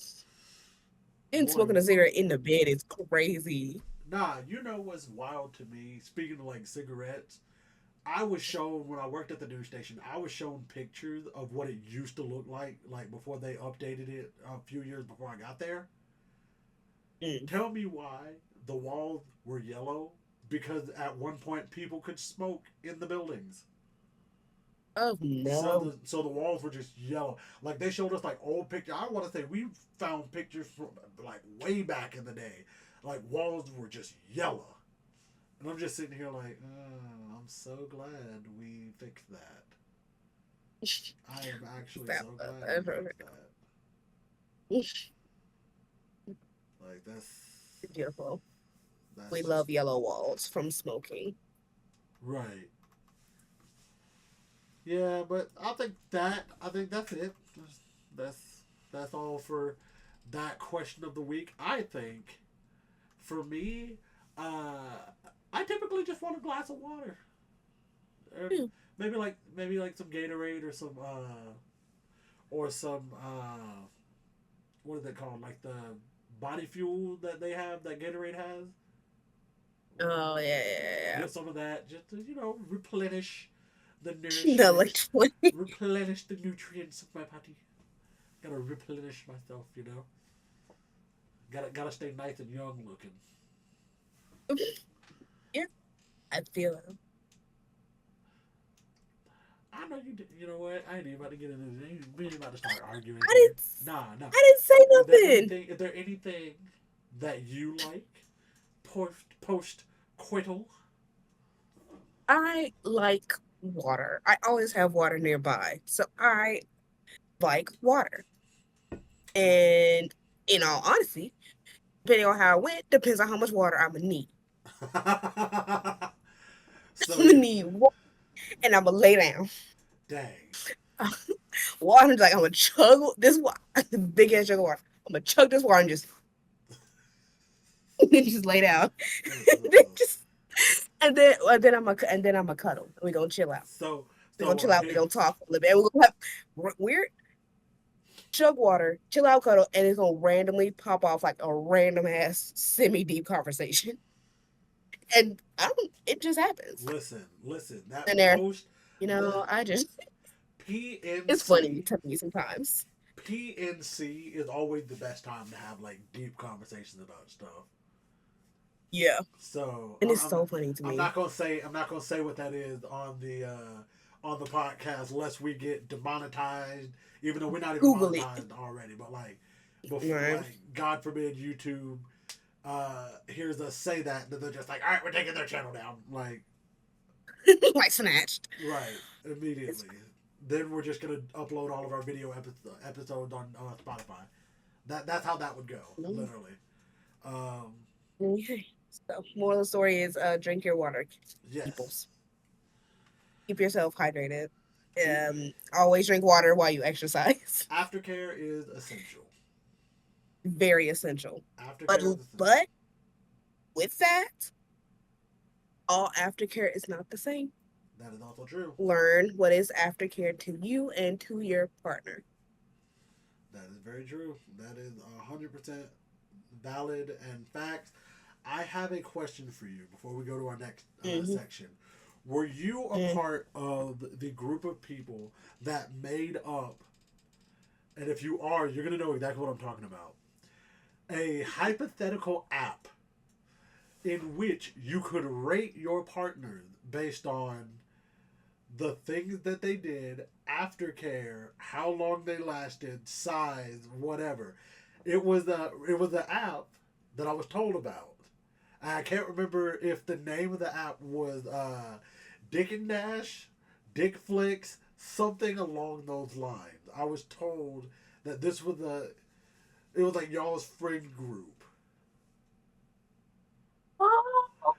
Speaker 3: And
Speaker 2: Boy,
Speaker 3: smoking a cigarette in the bed is crazy.
Speaker 2: nah, you know what's wild to me? Speaking of like cigarettes, I was shown when I worked at the news station. I was shown pictures of what it used to look like before they updated it a few years before I got there.
Speaker 3: Mm.
Speaker 2: Tell me why the walls were yellow? Because at one point people could smoke in the buildings.
Speaker 3: Oh no.
Speaker 2: So the walls were just yellow. Like they showed us like old pictures. I want to say we found pictures from like way back in the day. Like walls were just yellow. And I'm just sitting here like, oh, I'm so glad we fixed that. I am actually so glad we fixed that. Like
Speaker 3: Beautiful.
Speaker 2: that's
Speaker 3: We
Speaker 2: just,
Speaker 3: love yellow walls from smoking.
Speaker 2: right. Yeah, but I think that's it. That's that's all for that question of the week. I think for me, I typically just want a glass of water.
Speaker 3: Hmm.
Speaker 2: Maybe like some Gatorade or some what is it called? Like the body fuel that they have that Gatorade has.
Speaker 3: Oh yeah.
Speaker 2: Get some of that just to, replenish the
Speaker 3: No, like
Speaker 2: nourishment,
Speaker 3: 20.
Speaker 2: replenish the nutrients of my body. Gotta. Gotta stay nice and young looking.
Speaker 3: Yeah, I feel it.
Speaker 2: I know you did. You know what? I ain't even about to get into this. We ain't about to start arguing
Speaker 3: I
Speaker 2: here.
Speaker 3: didn't.
Speaker 2: Nah, nah.
Speaker 3: I didn't say
Speaker 2: Is there
Speaker 3: nothing.
Speaker 2: anything? Is there anything that you like post coital?
Speaker 3: I like water. I always have water nearby, so I like water. And in all honesty, depending on how it went, depends on how much water I'm gonna need.
Speaker 2: So
Speaker 3: I'm gonna
Speaker 2: you,
Speaker 3: need water, and I'm gonna lay down.
Speaker 2: dang.
Speaker 3: Water, like I'm gonna chug this water, big ass jug of water. I'm gonna chug this water and just then just lay down. then just and then I'm gonna cuddle. We gonna chill out.
Speaker 2: So
Speaker 3: We
Speaker 2: so
Speaker 3: gonna chill out. We
Speaker 2: here,
Speaker 3: gonna talk a little bit. And we're gonna have weird chug water, chill out, cuddle, and it's gonna randomly pop off like a random ass semi deep conversation. And I don't. It just happens.
Speaker 2: listen. That
Speaker 3: And there,
Speaker 2: post
Speaker 3: I
Speaker 2: the
Speaker 3: just it's funny
Speaker 2: PNC
Speaker 3: to me sometimes.
Speaker 2: PNC is always the best time to have like deep conversations about stuff.
Speaker 3: Yeah,
Speaker 2: So
Speaker 3: and it's so funny to
Speaker 2: I'm
Speaker 3: me.
Speaker 2: not gonna say what that is on the podcast lest we get demonetized. Even though we're not even
Speaker 3: Google it.
Speaker 2: monetized already, but like before,
Speaker 3: Right.
Speaker 2: like God forbid YouTube hears us say that, then they're just like, all right, we're taking their channel down, like
Speaker 3: Like snatched.
Speaker 2: right immediately. Then we're just gonna upload all of our video episodes on Spotify. That's how that would go, literally.
Speaker 3: Okay. So, moral of the story is drink your water,
Speaker 2: Yes.
Speaker 3: peoples. Keep yourself hydrated. Always drink water while you exercise.
Speaker 2: Aftercare is essential.
Speaker 3: Very essential.
Speaker 2: Aftercare is essential.
Speaker 3: But with that, all aftercare is not the same.
Speaker 2: That is also true.
Speaker 3: Learn what is aftercare to you and to your partner.
Speaker 2: That is very true. That is 100% valid and facts. I have a question for you before we go to our next section. Were you a part of the group of people that made up, and if you are, you're going to know exactly what I'm talking about, a hypothetical app in which you could rate your partner based on the things that they did, aftercare, how long they lasted, size, whatever. It was an app that I was told about. I can't remember if the name of the app was Dick and Dash, Dick Flicks, something along those lines. I was told that it was like y'all's friend group.
Speaker 3: Oh.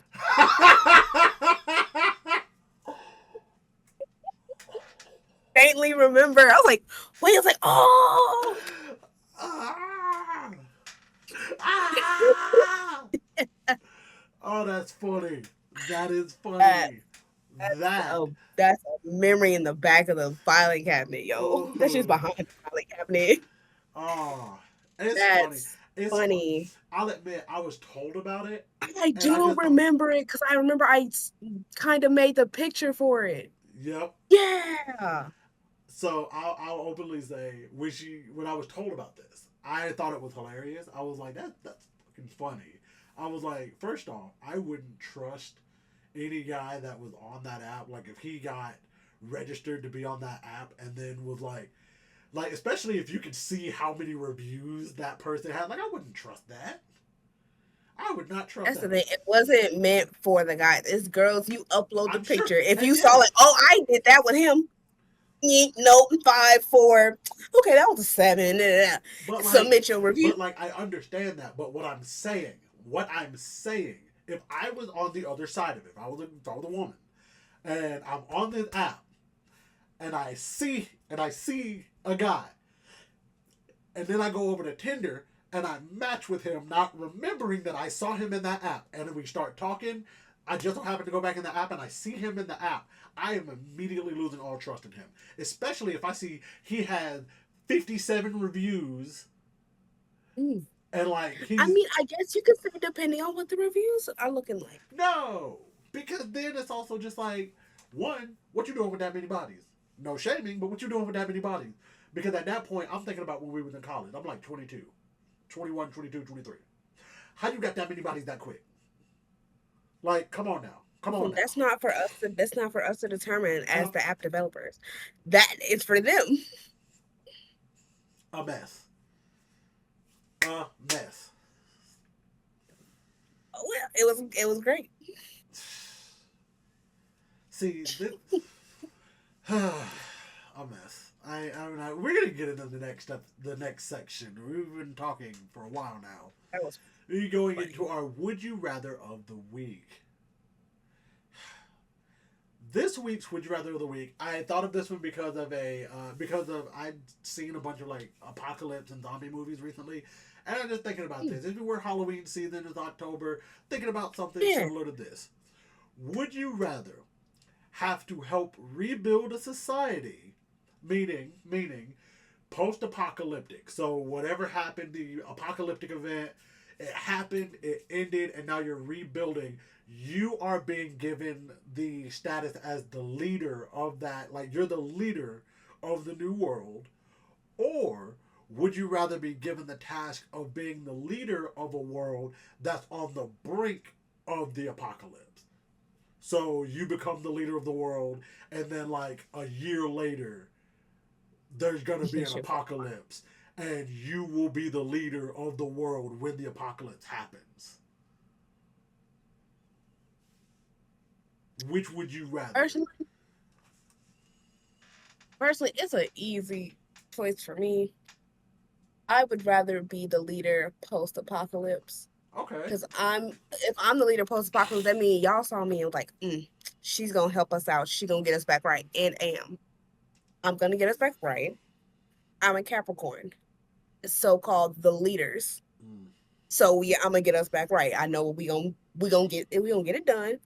Speaker 3: Faintly remember. I was like, wait, I was like, oh.
Speaker 2: Oh, that's funny. That is
Speaker 3: That,
Speaker 2: funny.
Speaker 3: a
Speaker 2: That.
Speaker 3: that's a memory in the back of the filing cabinet, yo. That's just
Speaker 2: Ooh.
Speaker 3: behind the filing cabinet.
Speaker 2: Oh, it's funny.
Speaker 3: That's
Speaker 2: It's fun.
Speaker 3: funny.
Speaker 2: I'll admit, I was told about it,
Speaker 3: I
Speaker 2: and I
Speaker 3: do
Speaker 2: just thought,
Speaker 3: remember it because I remember kind of made the picture for it.
Speaker 2: yep.
Speaker 3: Yeah.
Speaker 2: So I'll openly say, when I was told about this, I thought it was hilarious. I was like, that's fucking funny. I was like, first off, I wouldn't trust any guy that was on that app. Like if he got registered to be on that app and then was like especially if you could see how many reviews that person had, like I wouldn't trust that. I would not trust
Speaker 3: That's the
Speaker 2: that.
Speaker 3: thing. It wasn't meant for the guys. It's girls. You upload the
Speaker 2: I'm sure,
Speaker 3: picture. If
Speaker 2: and
Speaker 3: you saw
Speaker 2: yeah,
Speaker 3: it, oh, I did that with him. Nope, 5, 4. Okay, that was a 7.
Speaker 2: but like,
Speaker 3: Submit your review.
Speaker 2: but like I understand that. But what I'm saying, if I was on the other side of it, if I was a woman, and I'm on this app, and I see a guy, and then I go over to Tinder and I match with him, not remembering that I saw him in that app, and then we start talking. I just so happen to go back in the app and I see him in the app. I am immediately losing all trust in him, especially if I see he had 57 reviews
Speaker 3: Mm.
Speaker 2: and like
Speaker 3: I
Speaker 2: he's
Speaker 3: mean, I guess you could say depending on what the reviews are looking like.
Speaker 2: no, because then it's also just like one, what you doing with that many bodies? No shaming, but what you doing with that many bodies? Because at that point, I'm thinking about when we was in college. I'm like 22, 21, 22, 23. How you got that many bodies that quick? Like, come on now. Come on
Speaker 3: Listen,
Speaker 2: now.
Speaker 3: that's not for us. That's not for us to determine as
Speaker 2: Huh?
Speaker 3: the app developers. That is for them.
Speaker 2: A mess. A mess.
Speaker 3: Oh, well, it was great.
Speaker 2: See, this, a mess. We're gonna get into the next section. We've been talking for a while now.
Speaker 3: That was
Speaker 2: We're going
Speaker 3: funny.
Speaker 2: into our Would You Rather of the week. This week's Would You Rather of the week, I thought of this one because of I'd seen a bunch of like apocalypse and zombie movies recently, and I'm just thinking about this. If it were Halloween season, it's October, thinking about something
Speaker 3: Yeah.
Speaker 2: similar to this. Would you rather have to help rebuild a society, meaning post-apocalyptic? So whatever happened, the apocalyptic event, it happened, it ended, and now you're rebuilding. You are being given the status as the leader of that, like you're the leader of the new world. Or would you rather be given the task of being the leader of a world that's on the brink of the apocalypse? So you become the leader of the world, and then like a year later, there's gonna be an apocalypse, and you will be the leader of the world when the apocalypse happens. Which would you rather?
Speaker 3: Personally, it's an easy choice for me. I would rather be the leader post apocalypse.
Speaker 2: Okay.
Speaker 3: Because if I'm the leader post apocalypse, that means y'all saw me and was like, she's gonna help us out. She's gonna get us back right. And I'm gonna get us back right. I'm a Capricorn, so called the leaders. So yeah, I'm gonna get us back right. I know we gonna get it done.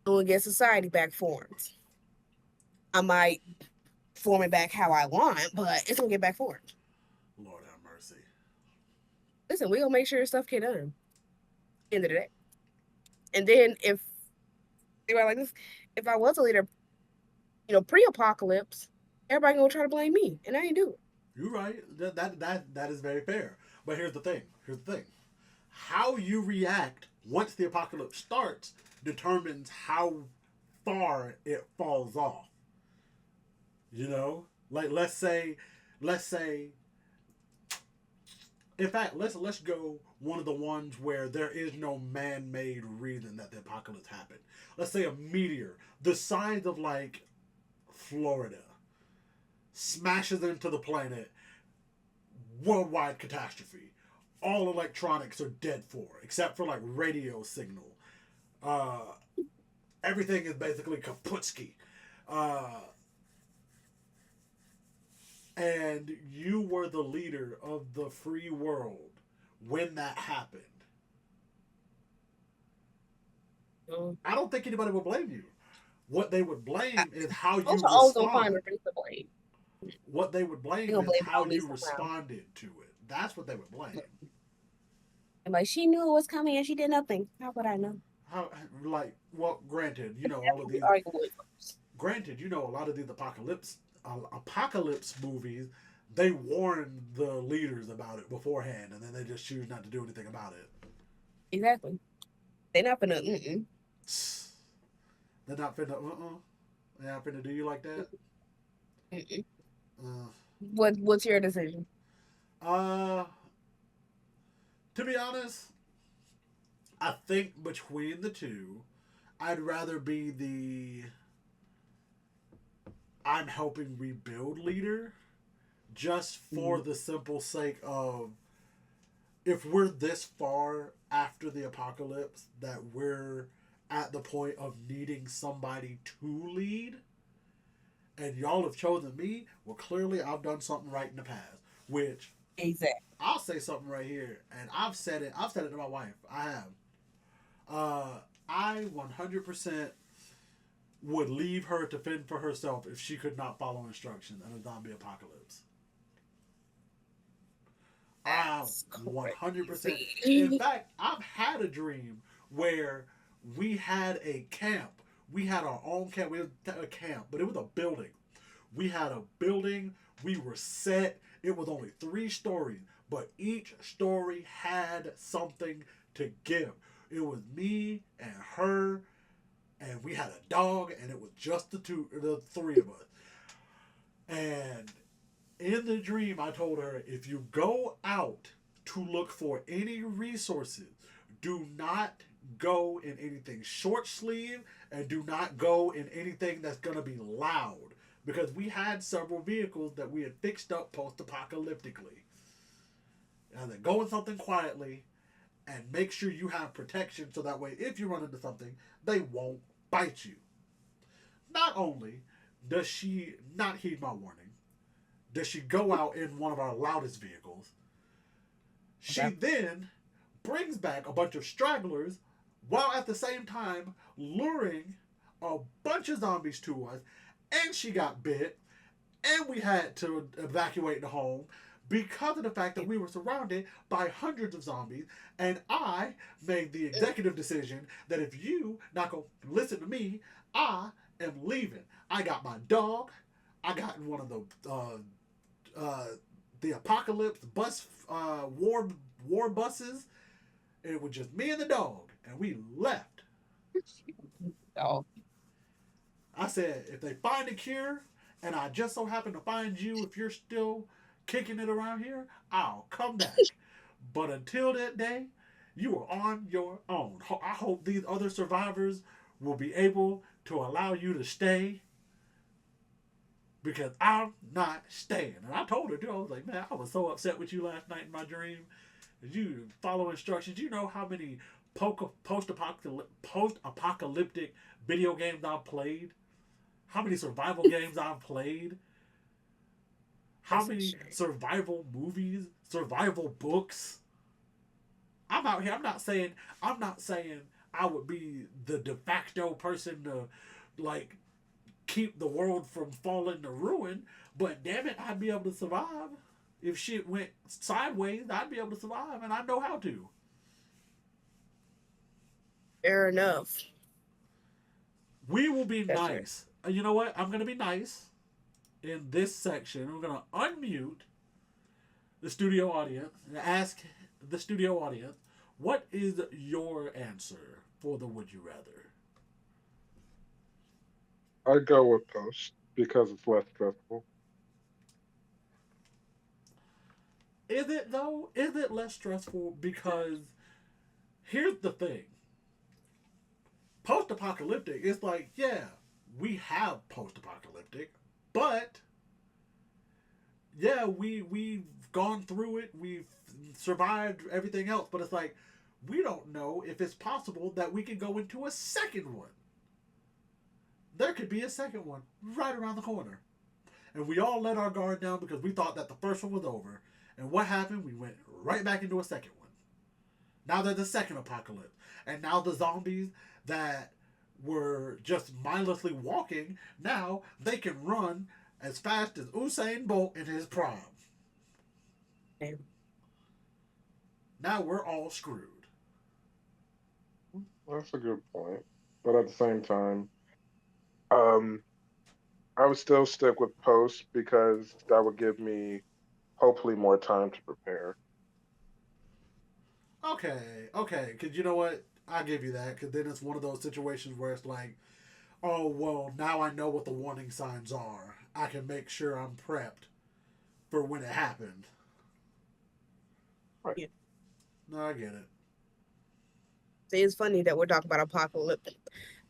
Speaker 3: I'm gonna get society back formed. I might form it back how I want, but it's gonna get back formed.
Speaker 2: Lord have mercy.
Speaker 3: Listen, we gonna make sure stuff get done. End of the day. And then if they were like this, if I was a leader, pre-apocalypse, everybody gonna try to blame me, and I ain't do it.
Speaker 2: You're right. That is very fair. But here's the thing. How you react once the apocalypse starts determines how far it falls off. You know, like let's say, in fact, let's go one of the ones where there is no man-made reason that the apocalypse happened. Let's say a meteor the size of like Florida smashes into the planet, worldwide catastrophe. All electronics are dead for, except for like radio signal. Everything is basically kaputski. And you were the leader of the free world when that happened.
Speaker 3: Mm.
Speaker 2: I don't think anybody would blame you. What they would blame is how you
Speaker 3: Folks are always gonna find
Speaker 2: respond.
Speaker 3: a reason to blame.
Speaker 2: What they would
Speaker 3: They
Speaker 2: blame
Speaker 3: gonna
Speaker 2: is
Speaker 3: blame it
Speaker 2: how
Speaker 3: on me
Speaker 2: you
Speaker 3: somehow.
Speaker 2: responded to it. That's what they would blame.
Speaker 3: And like she knew it was coming and she did nothing. How would I know?
Speaker 2: How, like, well, granted, you know
Speaker 3: That's
Speaker 2: all of
Speaker 3: what we
Speaker 2: these.
Speaker 3: argue with folks.
Speaker 2: Granted, you know a lot of these apocalypse movies. They warn the leaders about it beforehand, and then they just choose not to do anything about it.
Speaker 3: Exactly. They're not gonna.
Speaker 2: They're not finna. They're not finna do you like that.
Speaker 3: Mm-mm.
Speaker 2: Uh,
Speaker 3: What's your decision?
Speaker 2: uh, to be honest, I think between the two, I'd rather be the I'm helping rebuild leader, just for the simple sake of if we're this far after the apocalypse that we're at the point of needing somebody to lead, and y'all have chosen me, well, clearly I've done something right in the past. Which
Speaker 3: Exactly.
Speaker 2: I'll say something right here, and I've said it. I've said it to my wife. I have. I 100% would leave her to fend for herself if she could not follow instructions in a zombie apocalypse.
Speaker 3: That's
Speaker 2: 100%. In
Speaker 3: crazy.
Speaker 2: fact, I've had a dream where we had a camp. We had our own camp. We had a camp, but it was a building. We had a building. We were set. It was only 3 stories, but each story had something to give. It was me and her, and we had a dog, and it was just the 3 of us. And in the dream, I told her, if you go out to look for any resources, do not go in anything short sleeve and do not go in anything that's going to be loud. Because we had several vehicles that we had fixed up post apocalyptically. And then go in something quietly and make sure you have protection so that way if you run into something, they won't bite you. Not only does she not heed my warning, does she go out in one of our loudest vehicles, she
Speaker 3: Okay.
Speaker 2: then brings back a bunch of stragglers while at the same time luring a bunch of zombies to us, and she got bit, and we had to evacuate the home because of the fact that we were surrounded by hundreds of zombies, and I made the executive decision that if you not gonna listen to me, I am leaving. I got my dog. I got in one of the apocalypse bus war buses. It was just me and the dog, and we left.
Speaker 3: Oh,
Speaker 2: I said, if they find a cure, and I just so happen to find you, if you're still kicking it around here, I'll come back. But until that day, you are on your own. I hope these other survivors will be able to allow you to stay because I'm not staying. And I told her, too, I was like, man, I was so upset with you last night in my dream. You follow instructions. You know how many post-apocalyptic video games I've played? How many survival games I've played? How many survival movies, survival books? I'm out here. I'm not saying I would be the de facto person to like keep the world from falling to ruin, but damn it, I'd be able to survive. If shit went sideways, I'd be able to survive, and I know how to.
Speaker 3: fair enough.
Speaker 2: We will be
Speaker 3: That's
Speaker 2: nice. You know what? I'm going to be nice in this section. We're going to unmute the studio audience and ask the studio audience, what is your answer for the would you rather?
Speaker 4: I go with post because it's less stressful.
Speaker 2: Is it though? Is it less stressful? Because here's the thing. Post-apocalyptic, it's like, yeah, we have post-apocalyptic, but yeah, we've gone through it, we've survived everything else, but it's like we don't know if it's possible that we can go into a second one. There could be a second one right around the corner. And we all let our guard down because we thought that the first one was over. And what happened? We went right back into a second one. Now there's a second apocalypse. And now the zombies, that were just mindlessly walking, now they can run as fast as Usain Bolt in his prime.
Speaker 3: Damn.
Speaker 2: Now we're all screwed.
Speaker 4: That's a good point. But at the same time, um, I would still stick with post because that would give me hopefully more time to prepare.
Speaker 2: Okay, okay, because you know what? I'll give you that, because then it's one of those situations where it's like, oh, well, now I know what the warning signs are. I can make sure I'm prepped for when it happened.
Speaker 4: Right.
Speaker 3: Yeah.
Speaker 2: No, I get it.
Speaker 3: See, it's funny that we're talking about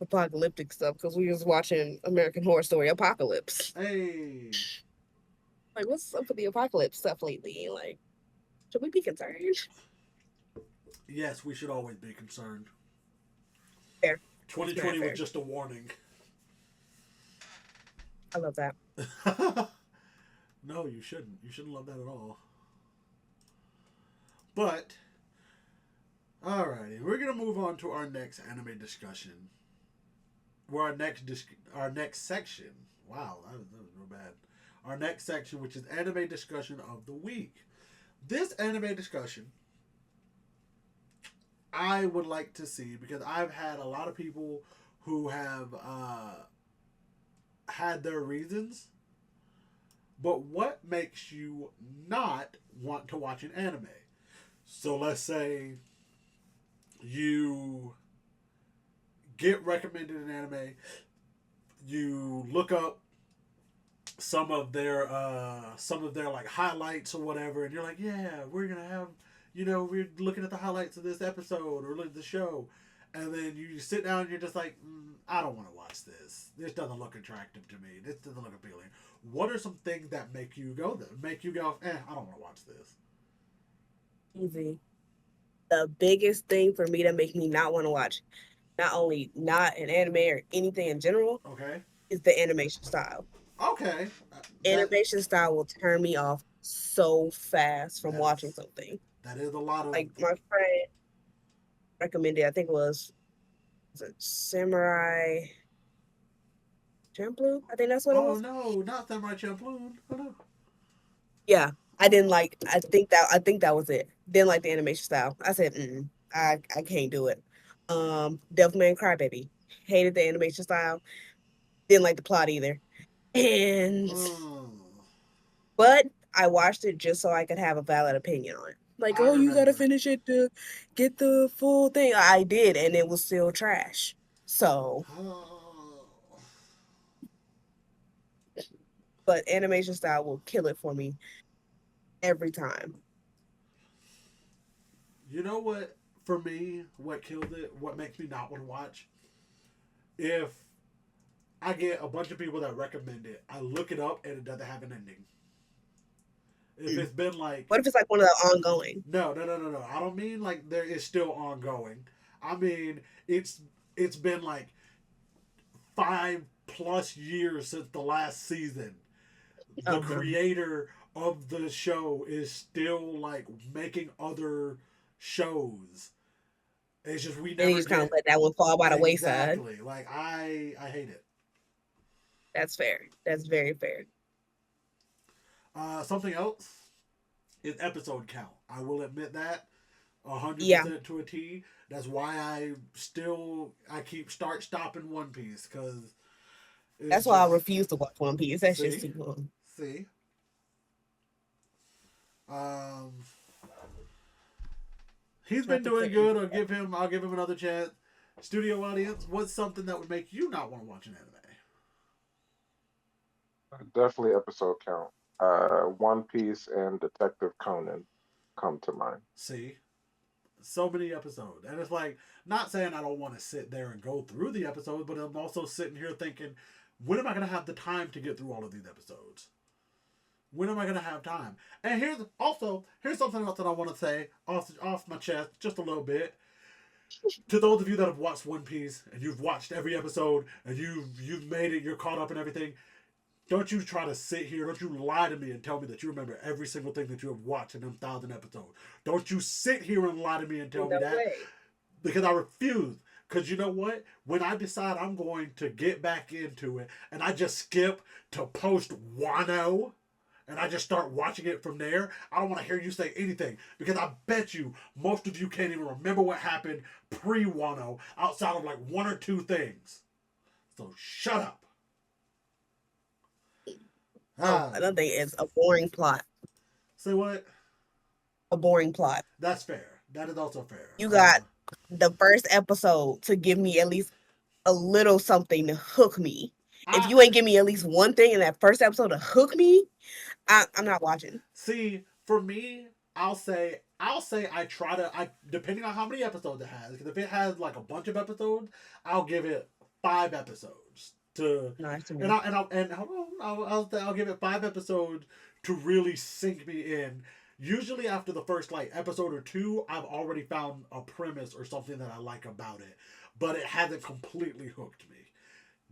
Speaker 3: apocalyptic stuff because we was watching American Horror Story Apocalypse.
Speaker 2: Hey,
Speaker 3: Like, what's up with the apocalypse stuff lately? Like, should we be concerned?
Speaker 2: yes, we should always be concerned.
Speaker 3: Fair. It's very
Speaker 2: 2020 was
Speaker 3: fair.
Speaker 2: just a warning.
Speaker 3: I love that.
Speaker 2: No, you shouldn't. You shouldn't love that at all. But, alrighty, we're gonna move on to our next anime discussion. Where our next section. Wow, that was real bad. Our next section, which is anime discussion of the week. This anime discussion, I would like to see, because I've had a lot of people who have had their reasons. But what makes you not want to watch an anime? So let's say you get recommended an anime, you look up some of their like highlights or whatever, and you're like, yeah, we're gonna have, we're looking at the highlights of this episode or look at the show, and then you sit down and you're just like, I don't want to watch this. This doesn't look attractive to me. This doesn't look appealing. What are some things that make you go, I don't want to watch this?
Speaker 3: Easy. The biggest thing for me to make me not want to watch, not only not an anime or anything in general,
Speaker 2: Okay.
Speaker 3: is the animation style.
Speaker 2: Okay.
Speaker 3: Animation style will turn me off so fast from
Speaker 2: That
Speaker 3: watching
Speaker 2: is-
Speaker 3: something.
Speaker 2: That is a lot of.
Speaker 3: Like my friend recommended, I think was it Samurai Champloo? I think that's what it
Speaker 2: Oh
Speaker 3: was.
Speaker 2: no, not Samurai Champloo. Oh no.
Speaker 3: Yeah, I didn't like. I think that was it. Didn't like the animation style. I said, I can't do it. Devilman Crybaby, hated the animation style. Didn't like the plot either. And
Speaker 2: Oh,
Speaker 3: but I watched it just so I could have a valid opinion on it. Like,
Speaker 2: I
Speaker 3: oh, you gotta
Speaker 2: remember.
Speaker 3: finish it to get the full thing. I did, and it was still trash. So,
Speaker 2: Oh.
Speaker 3: but animation style will kill it for me every time.
Speaker 2: You know what? For me, what killed it, what makes me not want to watch, if I get a bunch of people that recommend it, I look it up and it doesn't have an ending. If it's been like,
Speaker 3: What if it's like one of the ongoing?
Speaker 2: no. I don't mean like there is still ongoing. I mean it's been like 5+ years since the last season. The
Speaker 3: Okay.
Speaker 2: creator of the show is still like making other shows. It's just we
Speaker 3: And
Speaker 2: never
Speaker 3: you just kind of
Speaker 2: get
Speaker 3: let that one fall by the wayside.
Speaker 2: exactly. Like I hate it.
Speaker 3: That's fair. That's very fair.
Speaker 2: Something else is episode count. I will admit that 100%
Speaker 3: Yeah.
Speaker 2: to a T. That's why I keep stopping One Piece, because
Speaker 3: That's why I refuse to watch One Piece. That's just
Speaker 2: See?
Speaker 3: too long.
Speaker 2: See. He's been doing good. I'll give him another chance. Studio audience, what's something that would make you not want to watch an anime?
Speaker 4: Definitely episode count. One Piece and Detective Conan come to mind.
Speaker 2: See, so many episodes, and it's like, not saying I don't want to sit there and go through the episodes, but I'm also sitting here thinking, when am I going to have the time to get through all of these episodes? When am I going to have time? And here's something else that I want to say off my chest just a little bit. To those of you that have watched One Piece and you've watched every episode and you've made it, you're caught up in everything. Don't you try to sit here, don't you lie to me and tell me that you remember every single thing that you have watched in them 1,000 episodes. Don't you sit here and lie to me and tell me that.
Speaker 3: way.
Speaker 2: Because I refuse. Because you know what? When I decide I'm going to get back into it and I just skip to post Wano and I just start watching it from there, I don't want to hear you say anything because I bet you most of you can't even remember what happened pre Wano outside of like one or two things. So shut up.
Speaker 3: Another thing is a boring plot.
Speaker 2: Say what?
Speaker 3: A boring plot.
Speaker 2: That's fair. That is also fair.
Speaker 3: You got the first episode to give me at least a little something to hook me. If you ain't give me at least one thing in that first episode to hook me, I'm not watching.
Speaker 2: See, for me, I'll say I try to depending on how many episodes it has. Because if it has like a bunch of episodes, I'll give it 5 episodes to
Speaker 3: Nice.
Speaker 2: I'll give it 5 episodes to really sink me in. Usually after the first like episode or 2, I've already found a premise or something that I like about it, but it hasn't completely hooked me.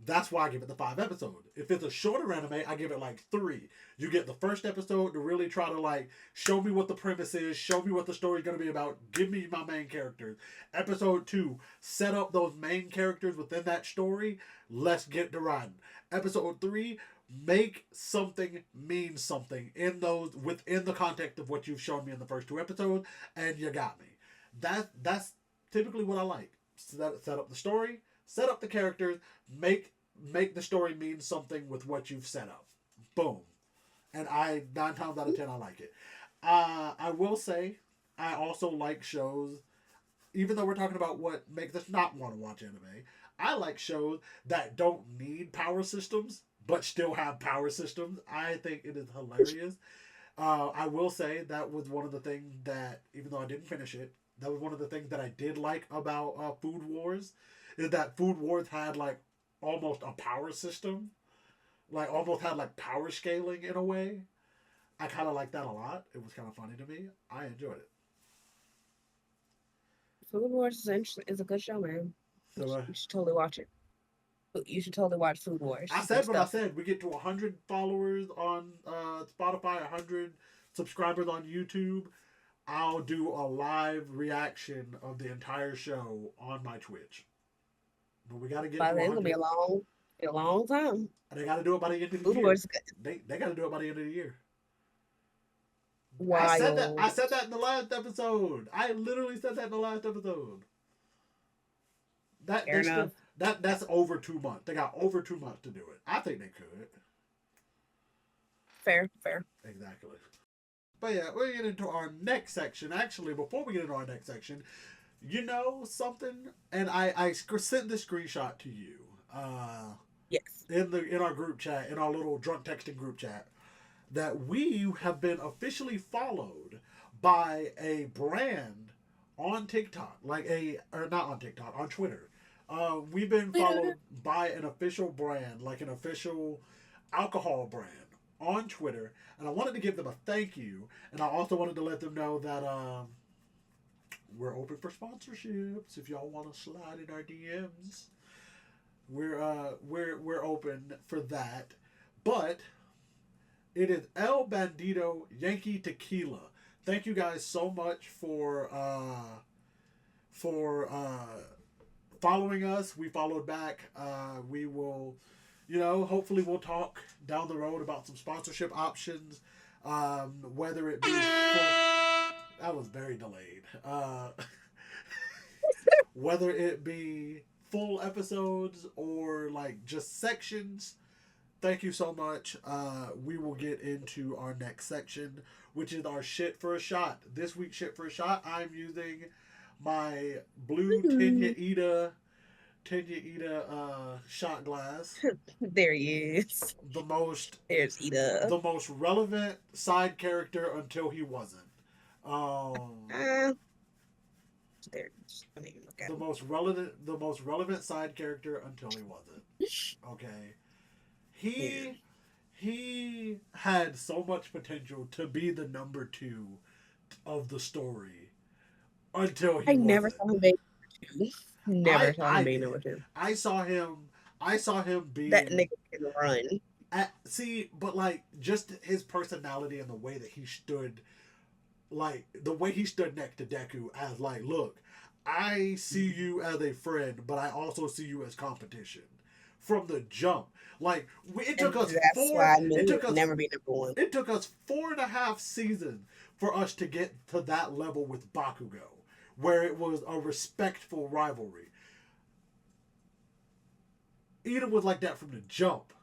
Speaker 2: That's why I give it the 5 episodes. If it's a shorter anime, I give it like 3. You get the first episode to really try to like show me what the premise is, show me what the story's gonna be about, give me my main characters. Episode 2, set up those main characters within that story. Let's get to riding. Episode 3, make something mean something within the context of what you've shown me in the first 2 episodes, and you got me. That's typically what I like. Set up the story, set up the characters, make the story mean something with what you've set up. Boom. And 9 times out of 10 I like it. I will say I also like shows, even though we're talking about what makes us not want to watch anime, I like shows that don't need power systems but still have power systems. I think it is hilarious. I will say that was one of the things that, even though I didn't finish it, that was one of the things that I did like about Food Wars, is that Food Wars had like almost a power system, like almost had like power scaling in a way. I kind of like that a lot. It was kind of funny to me. I enjoyed it.
Speaker 3: Food Wars is a good show, man.
Speaker 2: So
Speaker 3: you should totally watch it. You should totally watch Food Wars.
Speaker 2: I said what I said. We get to 100 followers on Spotify, 100 subscribers on YouTube. I'll do a live reaction of the entire show on my Twitch. But we got to get.
Speaker 3: It's gonna be a long time.
Speaker 2: And they got to do it by the end of the
Speaker 3: Food
Speaker 2: year.
Speaker 3: Wars.
Speaker 2: They got to do it by the end of the year.
Speaker 3: Wild.
Speaker 2: I said that in the last episode. I literally said that in the last episode.
Speaker 3: Fair enough.
Speaker 2: That's over 2 months. They got over 2 months to do it. I think they could.
Speaker 3: Fair.
Speaker 2: Exactly. But yeah, we're getting into our next section. Actually, before we get into our next section, you know something? And I sent this screenshot to you.
Speaker 3: Yes.
Speaker 2: In our group chat, in our little drunk texting group chat, that we have been officially followed by a brand on TikTok, not on TikTok, on Twitter. We've been followed by an official brand, like an official alcohol brand on Twitter, and I wanted to give them a thank you, and I also wanted to let them know that we're open for sponsorships. If y'all want to slide in our DMs, we're open for that. But it is El Bandito Yankee Tequila. Thank you guys so much for following us. We followed back. We will, hopefully we'll talk down the road about some sponsorship options. Whether it be that was very delayed. Whether it be full episodes or like just sections. Thank you so much. We will get into our next section, which is our shit for a shot. This week's shit for a shot, I'm using my blue Tenya Ida shot glass.
Speaker 3: There he is. There's Ida.
Speaker 2: The most relevant side character until he wasn't.
Speaker 3: There. I mean, look at
Speaker 2: the most relevant side character until he wasn't. Okay. He had so much potential to be the number 2 of the story until he wasn't.
Speaker 3: Never saw him being number 2. Saw him being number 2.
Speaker 2: I saw him being
Speaker 3: that nigga can run.
Speaker 2: But like just his personality and the way that he stood, like the way he stood next to Deku as like, look, I see you as a friend, but I also see you as competition from the jump. Like it took
Speaker 3: And
Speaker 2: us
Speaker 3: that's why
Speaker 2: four.
Speaker 3: I knew
Speaker 2: It
Speaker 3: he
Speaker 2: took
Speaker 3: would
Speaker 2: us.
Speaker 3: never be number one.
Speaker 2: It took us 4.5 seasons for us to get to that level with Bakugo, where it was a respectful rivalry. Eden was like that from the jump.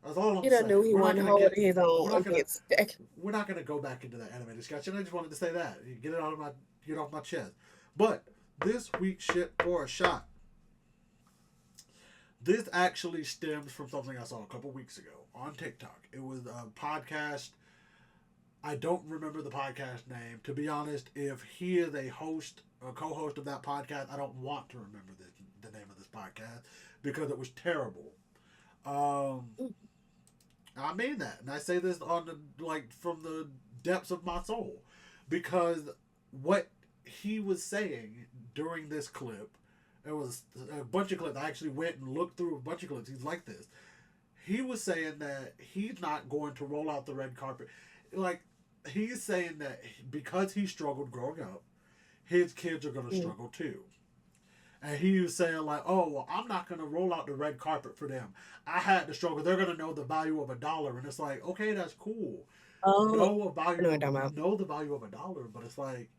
Speaker 2: That's all I'm
Speaker 3: You don't
Speaker 2: saying.
Speaker 3: knew he
Speaker 2: We're not
Speaker 3: wanted to
Speaker 2: gonna
Speaker 3: hold
Speaker 2: get.
Speaker 3: his own
Speaker 2: We're not gonna.
Speaker 3: against Deck.
Speaker 2: We're not gonna go back into that anime discussion. I just wanted to say that. Get it out of my. Get off my chest. But this week's shit for a shot. This actually stems from something I saw a couple weeks ago on TikTok. It was a podcast. I don't remember the podcast name. To be honest, if he is a host or co-host of that podcast, I don't want to remember the name of this podcast because it was terrible. I mean that, and I say this on the from the depths of my soul, because what he was saying during this clip, it was a bunch of clips. I actually went and looked through a bunch of clips. He's like this. He was saying that he's not going to roll out the red carpet. Like, he's saying that because he struggled growing up, his kids are going to struggle too. And he was saying like, oh, well, I'm not going to roll out the red carpet for them. I had to struggle. They're going to know the value of $1. And it's like, okay, that's cool.
Speaker 3: Oh,
Speaker 2: Know the value of $1, but it's like,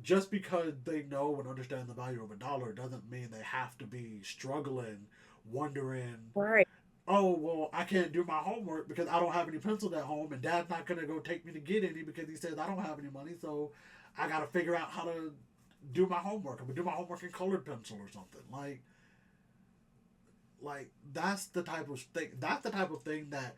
Speaker 2: just because they know and understand the value of $1 doesn't mean they have to be struggling, wondering,
Speaker 3: right.
Speaker 2: oh, well, I can't do my homework because I don't have any pencils at home, and Dad's not going to go take me to get any because he says I don't have any money, so I got to figure out how to do my homework. I'm going to do my homework in colored pencil or something. Like that's the type of thing. That's the type of thing that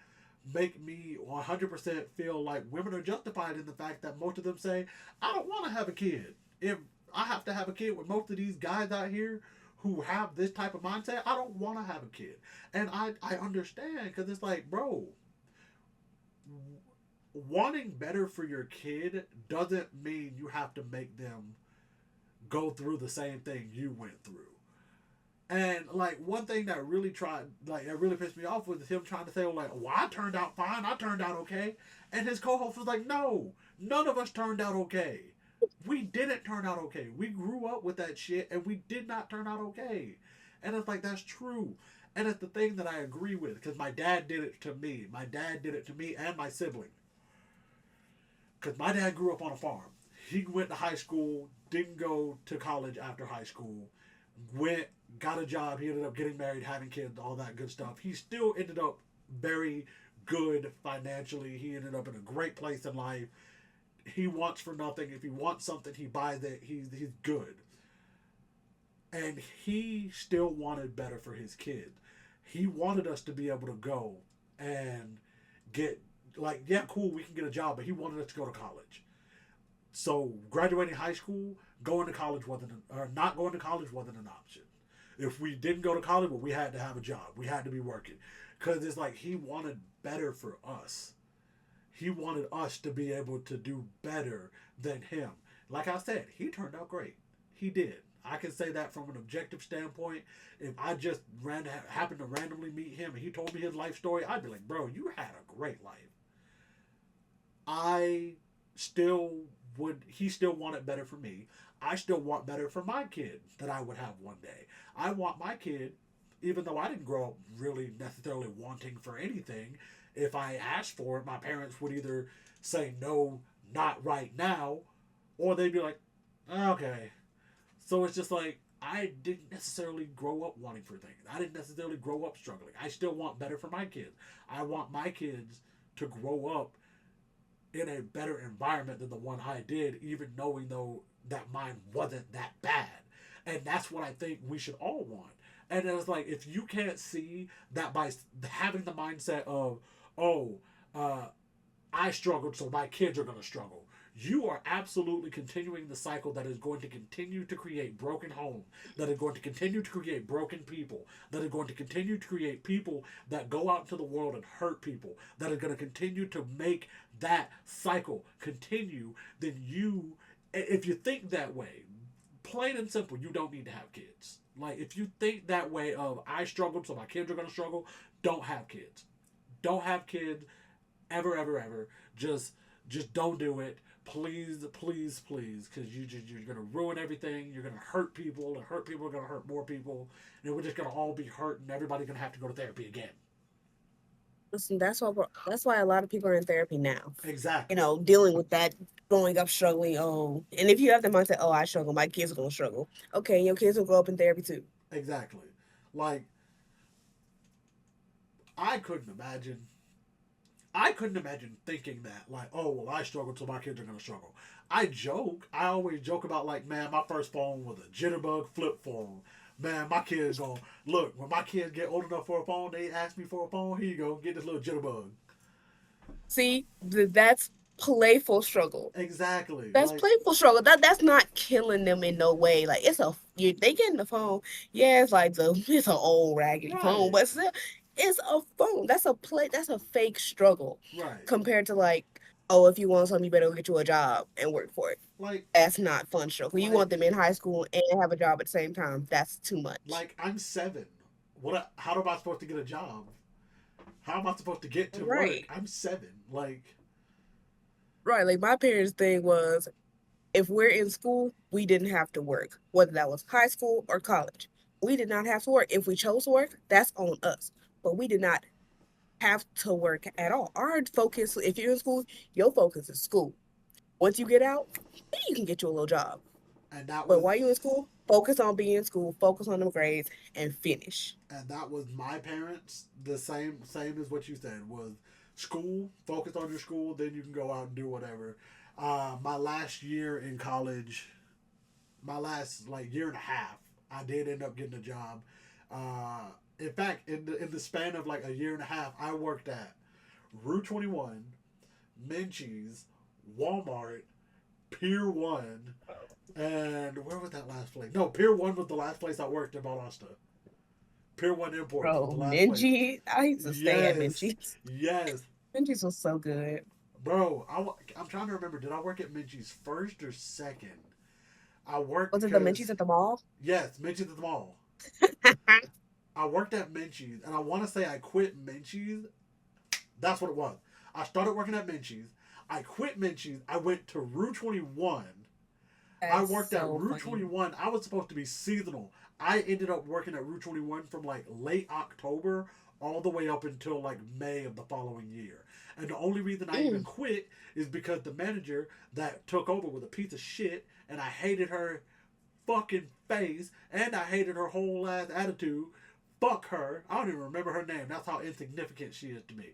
Speaker 2: make me 100% feel like women are justified in the fact that most of them say, I don't want to have a kid. If I have to have a kid with most of these guys out here who have this type of mindset, I don't want to have a kid. And I understand, because it's like, bro, wanting better for your kid doesn't mean you have to make them go through the same thing you went through. And like one thing that really pissed me off was him trying to say, well, I turned out fine, I turned out okay. And his co-host was like, no, none of us turned out okay. We didn't turn out okay. We grew up with that shit and we did not turn out okay. And it's like, that's true. And it's the thing that I agree with, because my dad did it to me. My dad did it to me and my sibling. Because my dad grew up on a farm. He went to high school, didn't go to college after high school, got a job, he ended up getting married, having kids, all that good stuff. He still ended up very good financially. He ended up in a great place in life. He wants for nothing. If he wants something, he buys it. He's good. And he still wanted better for his kid. He wanted us to be able to go and get, like, yeah, cool, we can get a job, but he wanted us to go to college. So graduating high school, not going to college wasn't an option. If we didn't go to college, well, we had to have a job. We had to be working. Because it's like he wanted better for us. He wanted us to be able to do better than him. Like I said, he turned out great. He did. I can say that from an objective standpoint. If I just happened to randomly meet him and he told me his life story, I'd be like, bro, you had a great life. He still wanted better for me. I still want better for my kid that I would have one day. I want my kid, even though I didn't grow up really necessarily wanting for anything, if I asked for it, my parents would either say no, not right now, or they'd be like, okay. So it's just like, I didn't necessarily grow up wanting for things. I didn't necessarily grow up struggling. I still want better for my kids. I want my kids to grow up in a better environment than the one I did, even knowing though that mine wasn't that bad. And that's what I think we should all want. And it was like, if you can't see that by having the mindset of, I struggled, so my kids are going to struggle, you are absolutely continuing the cycle that is going to continue to create broken homes, that are going to continue to create broken people, that are going to continue to create people that go out into the world and hurt people, that are going to continue to make that cycle continue. Then if you think that way, plain and simple, you don't need to have kids. Like, if you think that way of, I struggled, so my kids are going to struggle, don't have kids. Don't have kids ever, ever, ever. Just don't do it, please, please, please, because you're gonna ruin everything. You're gonna hurt people, and hurt people are gonna hurt more people, and we're just gonna all be hurt, and everybody's gonna have to go to therapy again.
Speaker 3: Listen, that's why a lot of people are in therapy now.
Speaker 2: Exactly.
Speaker 3: Dealing with that, growing up struggling. Oh, and if you have the mindset, oh, I struggle, my kids are gonna struggle. Okay, your kids will grow up in therapy too.
Speaker 2: Exactly. Like, I couldn't imagine. I couldn't imagine thinking that, like, oh, well, I struggle, so my kids are gonna struggle. I always joke about, like, man, my first phone was a jitterbug flip phone. Man, my kids gonna look when my kids get old enough for a phone. They ask me for a phone. Here you go, get this little jitterbug.
Speaker 3: See, that's playful struggle.
Speaker 2: Exactly.
Speaker 3: That's
Speaker 2: Like,
Speaker 3: playful struggle. That's not killing them in no way. Like they get in the phone. Yeah, it's an old raggedy phone,
Speaker 2: right,
Speaker 3: but still, it's a phone. That's a fake struggle
Speaker 2: right.
Speaker 3: compared to like, oh, if you want something, you better go get you a job and work for it.
Speaker 2: Like,
Speaker 3: That's not fun struggle. You
Speaker 2: like,
Speaker 3: want them in high school and have a job at the same time. That's too much.
Speaker 2: like I'm 7. How am I supposed to get a job? How am I supposed to get to
Speaker 3: Right.
Speaker 2: work? I'm 7. Like,
Speaker 3: Right. Like my parents' thing was, if we're in school, we didn't have to work, whether that was high school or college. We did not have to work. If we chose to work, that's on us. But we did not have to work at all. Our focus, if you're in school, your focus is school. Once you get out, then you can get you a little job.
Speaker 2: and that
Speaker 3: But
Speaker 2: was
Speaker 3: while you're in school, focus on being in school, focus on them grades, and finish.
Speaker 2: my parents. The same as what you said was school. Focus on your school, then you can go out and do whatever. My last year in college, my last like year and a half, I did end up getting a job. In fact, in the span of like a year and a half, I worked at Rue 21, Menchie's, Walmart, Pier 1, and where was that last place? No, Pier 1 was the last place I worked in Valdosta. Pier 1 Imports was
Speaker 3: Bro,
Speaker 2: the last place.
Speaker 3: Minji, I used to stay at
Speaker 2: Yes,
Speaker 3: Minji's.
Speaker 2: yes.
Speaker 3: Minji's was so good.
Speaker 2: Bro, I'm trying to remember. Did I work at Minchie's first or second? I worked
Speaker 3: Was it the
Speaker 2: because
Speaker 3: Minji's at the mall?
Speaker 2: yes, Minchie's at the mall. I worked at Minchie's, and I want to say I quit Minchie's. That's what it was. I started working at Minchie's. I quit Minchie's. I went to Rue 21. I
Speaker 3: That's
Speaker 2: worked at
Speaker 3: so
Speaker 2: Rue
Speaker 3: funny.
Speaker 2: 21. I was supposed to be seasonal. I ended up working at Rue 21 from like late October all the way up until like May of the following year. And the only reason I even quit is because the manager that took over was a piece of shit, and I hated her fucking face, and I hated her whole ass attitude. Fuck her. I don't even remember her name. That's how insignificant she is to me.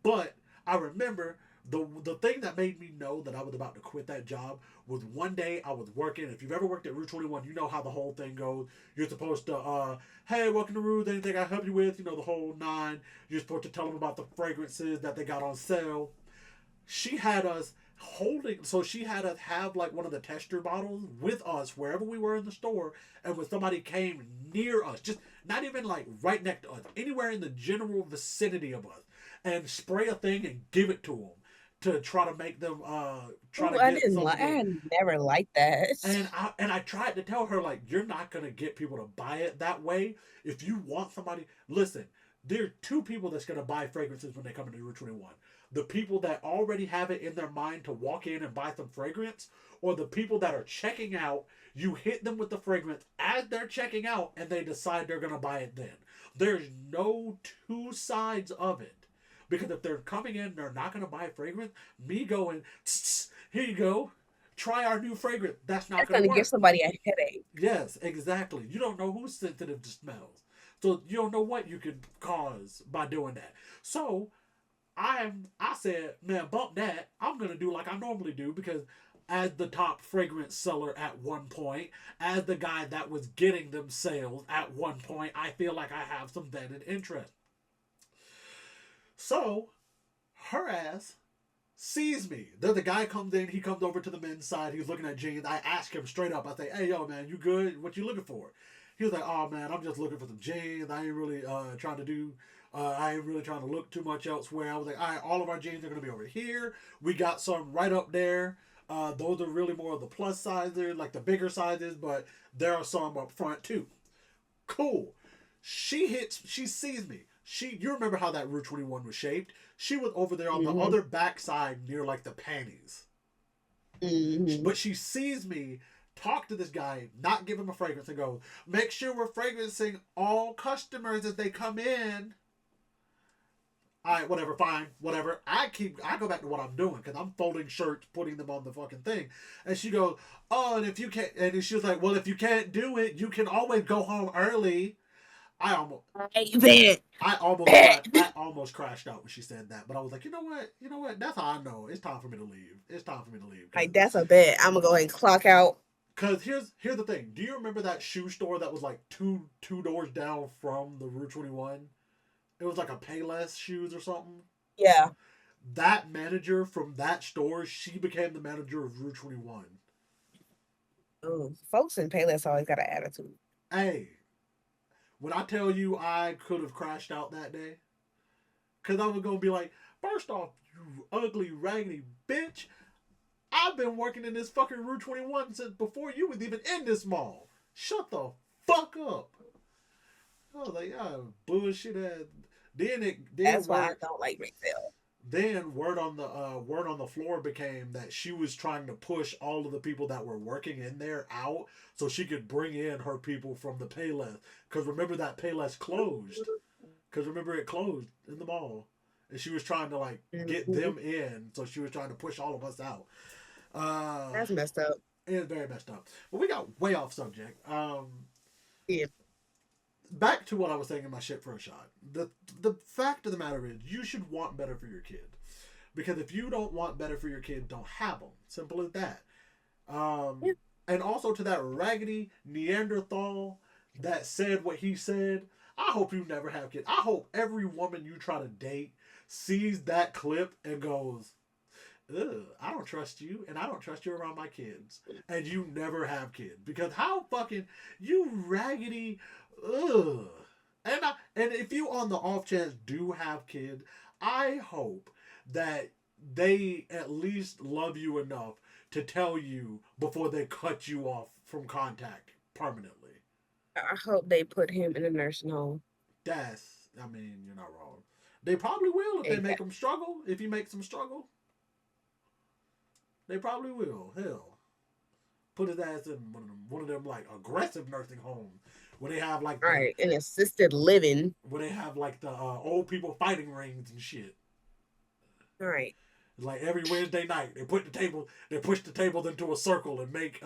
Speaker 2: But I remember the thing that made me know that I was about to quit that job was one day I was working. If you've ever worked at Route 21, you know how the whole thing goes. You're supposed to, hey, welcome to Route, anything I can help you with? You know, the whole 9. You're supposed to tell them about the fragrances that they got on sale. She had us she had us have like one of the tester bottles with us wherever we were in the store, and when somebody came near us, just not even like right next to us, anywhere in the general vicinity of us, and spray a thing and give it to them to try to make them try
Speaker 3: Ooh,
Speaker 2: to
Speaker 3: I
Speaker 2: get
Speaker 3: didn't
Speaker 2: some
Speaker 3: like.
Speaker 2: of the,
Speaker 3: I never liked that.
Speaker 2: and I tried to tell her, like, you're not gonna get people to buy it that way. If you want somebody, listen, there are 2 people that's gonna buy fragrances when they come into Route 21. The people that already have it in their mind to walk in and buy some fragrance, or the people that are checking out. You hit them with the fragrance as they're checking out, and they decide they're gonna buy it then. There's no 2 sides of it. Because if they're coming in, they're not going to buy a fragrance. Me going, here you go, try our new fragrance. That's not
Speaker 3: That's
Speaker 2: going to
Speaker 3: gonna give
Speaker 2: work.
Speaker 3: somebody a headache.
Speaker 2: Yes, exactly. You don't know who's sensitive to smells. So you don't know what you could cause by doing that. So I said, man, bump that. I'm going to do like I normally do, because as the top fragrance seller at one point, as the guy that was getting them sales at one point, I feel like I have some vetted interest. So, her ass sees me. Then the guy comes in, he comes over to the men's side, he's looking at jeans. I ask him straight up, I say, hey, yo, man, you good? What you looking for? He was like, oh, man, I'm just looking for some jeans. I ain't really trying to look too much elsewhere. I was like, all right, all of our jeans are going to be over here. We got some right up there. Those are really more of the plus sizes, like the bigger sizes, but there are some up front too. Cool. She sees me. You remember how that Route 21 was shaped? She was over there on the other backside near like the panties.
Speaker 3: Mm-hmm.
Speaker 2: But she sees me talk to this guy, not give him a fragrance, and go, make sure we're fragrancing all customers as they come in. All right, whatever, fine, whatever. I go back to what I'm doing because I'm folding shirts, putting them on the fucking thing. And she goes, oh, and if you can't, and she was like, well, if you can't do it, you can always go home early. I almost, I almost crashed out when she said that. But I was like, you know what? That's how I know it's time for me to leave. It's time for me to leave.
Speaker 3: Like, that's a bet. I'm gonna go ahead and clock out.
Speaker 2: Cause here's the thing. Do you remember that shoe store that was like two doors down from the Rue 21? It was like a Payless shoes or something.
Speaker 3: Yeah.
Speaker 2: That manager from that store, she became the manager of Rue 21.
Speaker 3: Ooh, folks in Payless always got an attitude.
Speaker 2: Hey, when I tell you I could have crashed out that day, because I was going to be like, first off, you ugly, raggedy bitch, I've been working in this fucking Rue 21 since before you was even in this mall. Shut the fuck up. I was like, bullshit ass.
Speaker 3: That's why I don't like retail.
Speaker 2: Then word on the floor became that she was trying to push all of the people that were working in there out so she could bring in her people from the Payless. Because remember that Payless closed. Because remember it closed in the mall, and she was trying to like get them in, so she was trying to push all of us out.
Speaker 3: That's messed up.
Speaker 2: It's very messed up. But we got way off subject.
Speaker 3: Yeah.
Speaker 2: Back to what I was saying in my shit for a shot. The fact of the matter is, you should want better for your kid, because if you don't want better for your kid, don't have them. Simple as that. Yeah. And also to that raggedy Neanderthal that said what he said, I hope you never have kids. I hope every woman you try to date sees that clip and goes, ugh, I don't trust you, and I don't trust you around my kids, and you never have kids, because how fucking you raggedy, ugh. And if you on the off chance do have kids, I hope that they at least love you enough to tell you before they cut you off from contact permanently.
Speaker 3: I hope they put him in a nursing home.
Speaker 2: I mean, you're not wrong. They probably will if they make him struggle. If he makes them struggle, they probably will. Hell, put his ass in one of them like aggressive nursing homes where they have like
Speaker 3: an assisted living,
Speaker 2: where they have like the old people fighting rings and shit.
Speaker 3: Right.
Speaker 2: Like every Wednesday night, they push the tables into a circle and make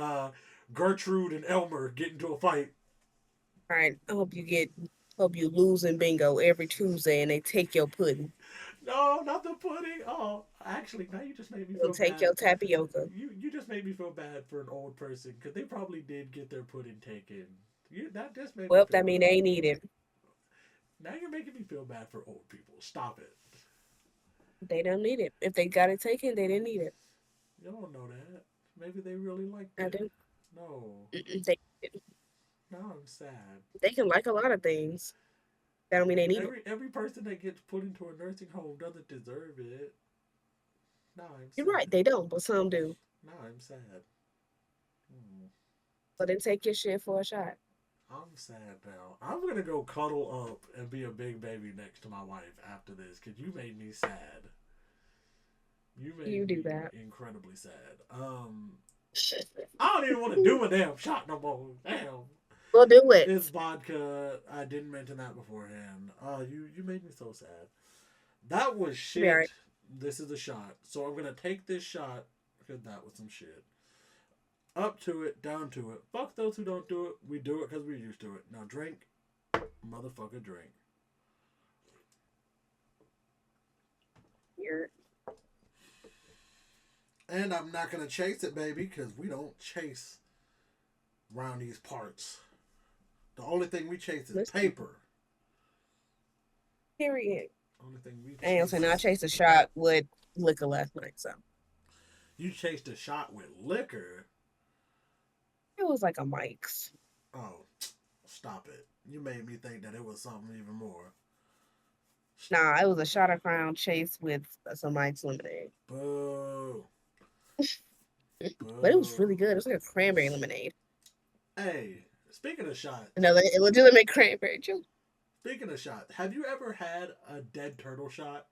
Speaker 2: Gertrude and Elmer get into a fight.
Speaker 3: All right. I hope you lose in bingo every Tuesday and they take your pudding.
Speaker 2: No, not the pudding. Oh, actually, now you just made me feel bad.
Speaker 3: Take your tapioca.
Speaker 2: You just made me feel bad for an old person because they probably did get their pudding taken. That just made me feel
Speaker 3: that mean they need it.
Speaker 2: Now you're making me feel bad for old people. Stop it.
Speaker 3: They don't need it. If they got it taken, they didn't need it.
Speaker 2: You don't know that. Maybe they really like it.
Speaker 3: I do.
Speaker 2: No.
Speaker 3: They didn't.
Speaker 2: No, I'm sad.
Speaker 3: They can like a lot of things. That don't mean they need it.
Speaker 2: Every person that gets put into a nursing home doesn't deserve it. No, I'm sad.
Speaker 3: You're right, they don't, but some do.
Speaker 2: No, I'm sad.
Speaker 3: So then take your shit for a shot.
Speaker 2: I'm sad now. I'm going to go cuddle up and be a big baby next to my wife after this because you made me sad. You made me incredibly sad. I don't even want to do a damn shot no more. Damn.
Speaker 3: We'll do it.
Speaker 2: It's vodka. I didn't mention that beforehand. You made me so sad. That was shit. Right. This is a shot. So I'm going to take this shot because that was some shit. Up to it, down to it. Fuck those who don't do it. We do it because we're used to it. Now drink. Motherfucker drink.
Speaker 3: Here.
Speaker 2: And I'm not going to chase it, baby, because we don't chase around these parts. The only thing we chase is paper.
Speaker 3: Period.
Speaker 2: Only thing we
Speaker 3: chase. And I chased a shot with liquor last night, so.
Speaker 2: You chased a shot with liquor?
Speaker 3: It was like a Mike's.
Speaker 2: Oh, stop it. You made me think that it was something even more.
Speaker 3: Nah, it was a shot of Crown chased with some Mike's lemonade.
Speaker 2: Boo.
Speaker 3: But it was really good. It was like a cranberry lemonade.
Speaker 2: Hey, speaking of shots.
Speaker 3: No, it legitimate cranberry juice.
Speaker 2: Speaking of shots, have you ever had a dead turtle shot?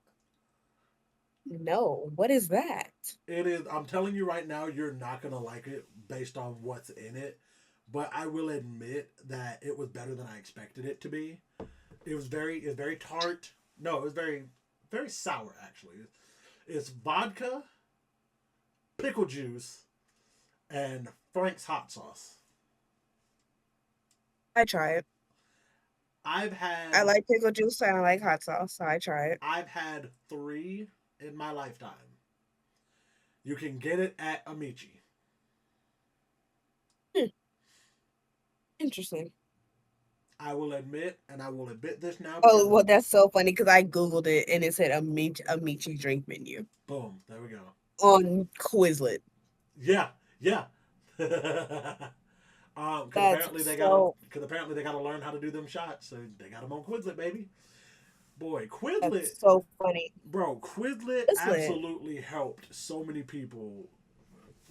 Speaker 3: No, what is that?
Speaker 2: It is. I'm telling you right now, you're not gonna like it based on what's in it. But I will admit that it was better than I expected it to be. It was very tart. No, it was very sour actually. It's vodka, pickle juice, and Frank's hot sauce.
Speaker 3: I try it.
Speaker 2: I've
Speaker 3: I
Speaker 2: had
Speaker 3: like pickle juice and I like hot sauce, so I try it.
Speaker 2: I've had three in my lifetime. You can get it at Amici.
Speaker 3: Hmm, interesting.
Speaker 2: I will admit, and I will admit this now
Speaker 3: Oh,
Speaker 2: because
Speaker 3: well, that's so funny because I Googled it and it said a Michi drink menu
Speaker 2: boom, there we go.
Speaker 3: on Quizlet.
Speaker 2: Yeah, yeah.
Speaker 3: That's so
Speaker 2: because apparently they gotta learn how to do them shots, so they got them on Quizlet, baby. Boy,
Speaker 3: that's
Speaker 2: Quizlet,
Speaker 3: so funny.
Speaker 2: bro, Quizlet
Speaker 3: Quizlet.
Speaker 2: absolutely helped so many people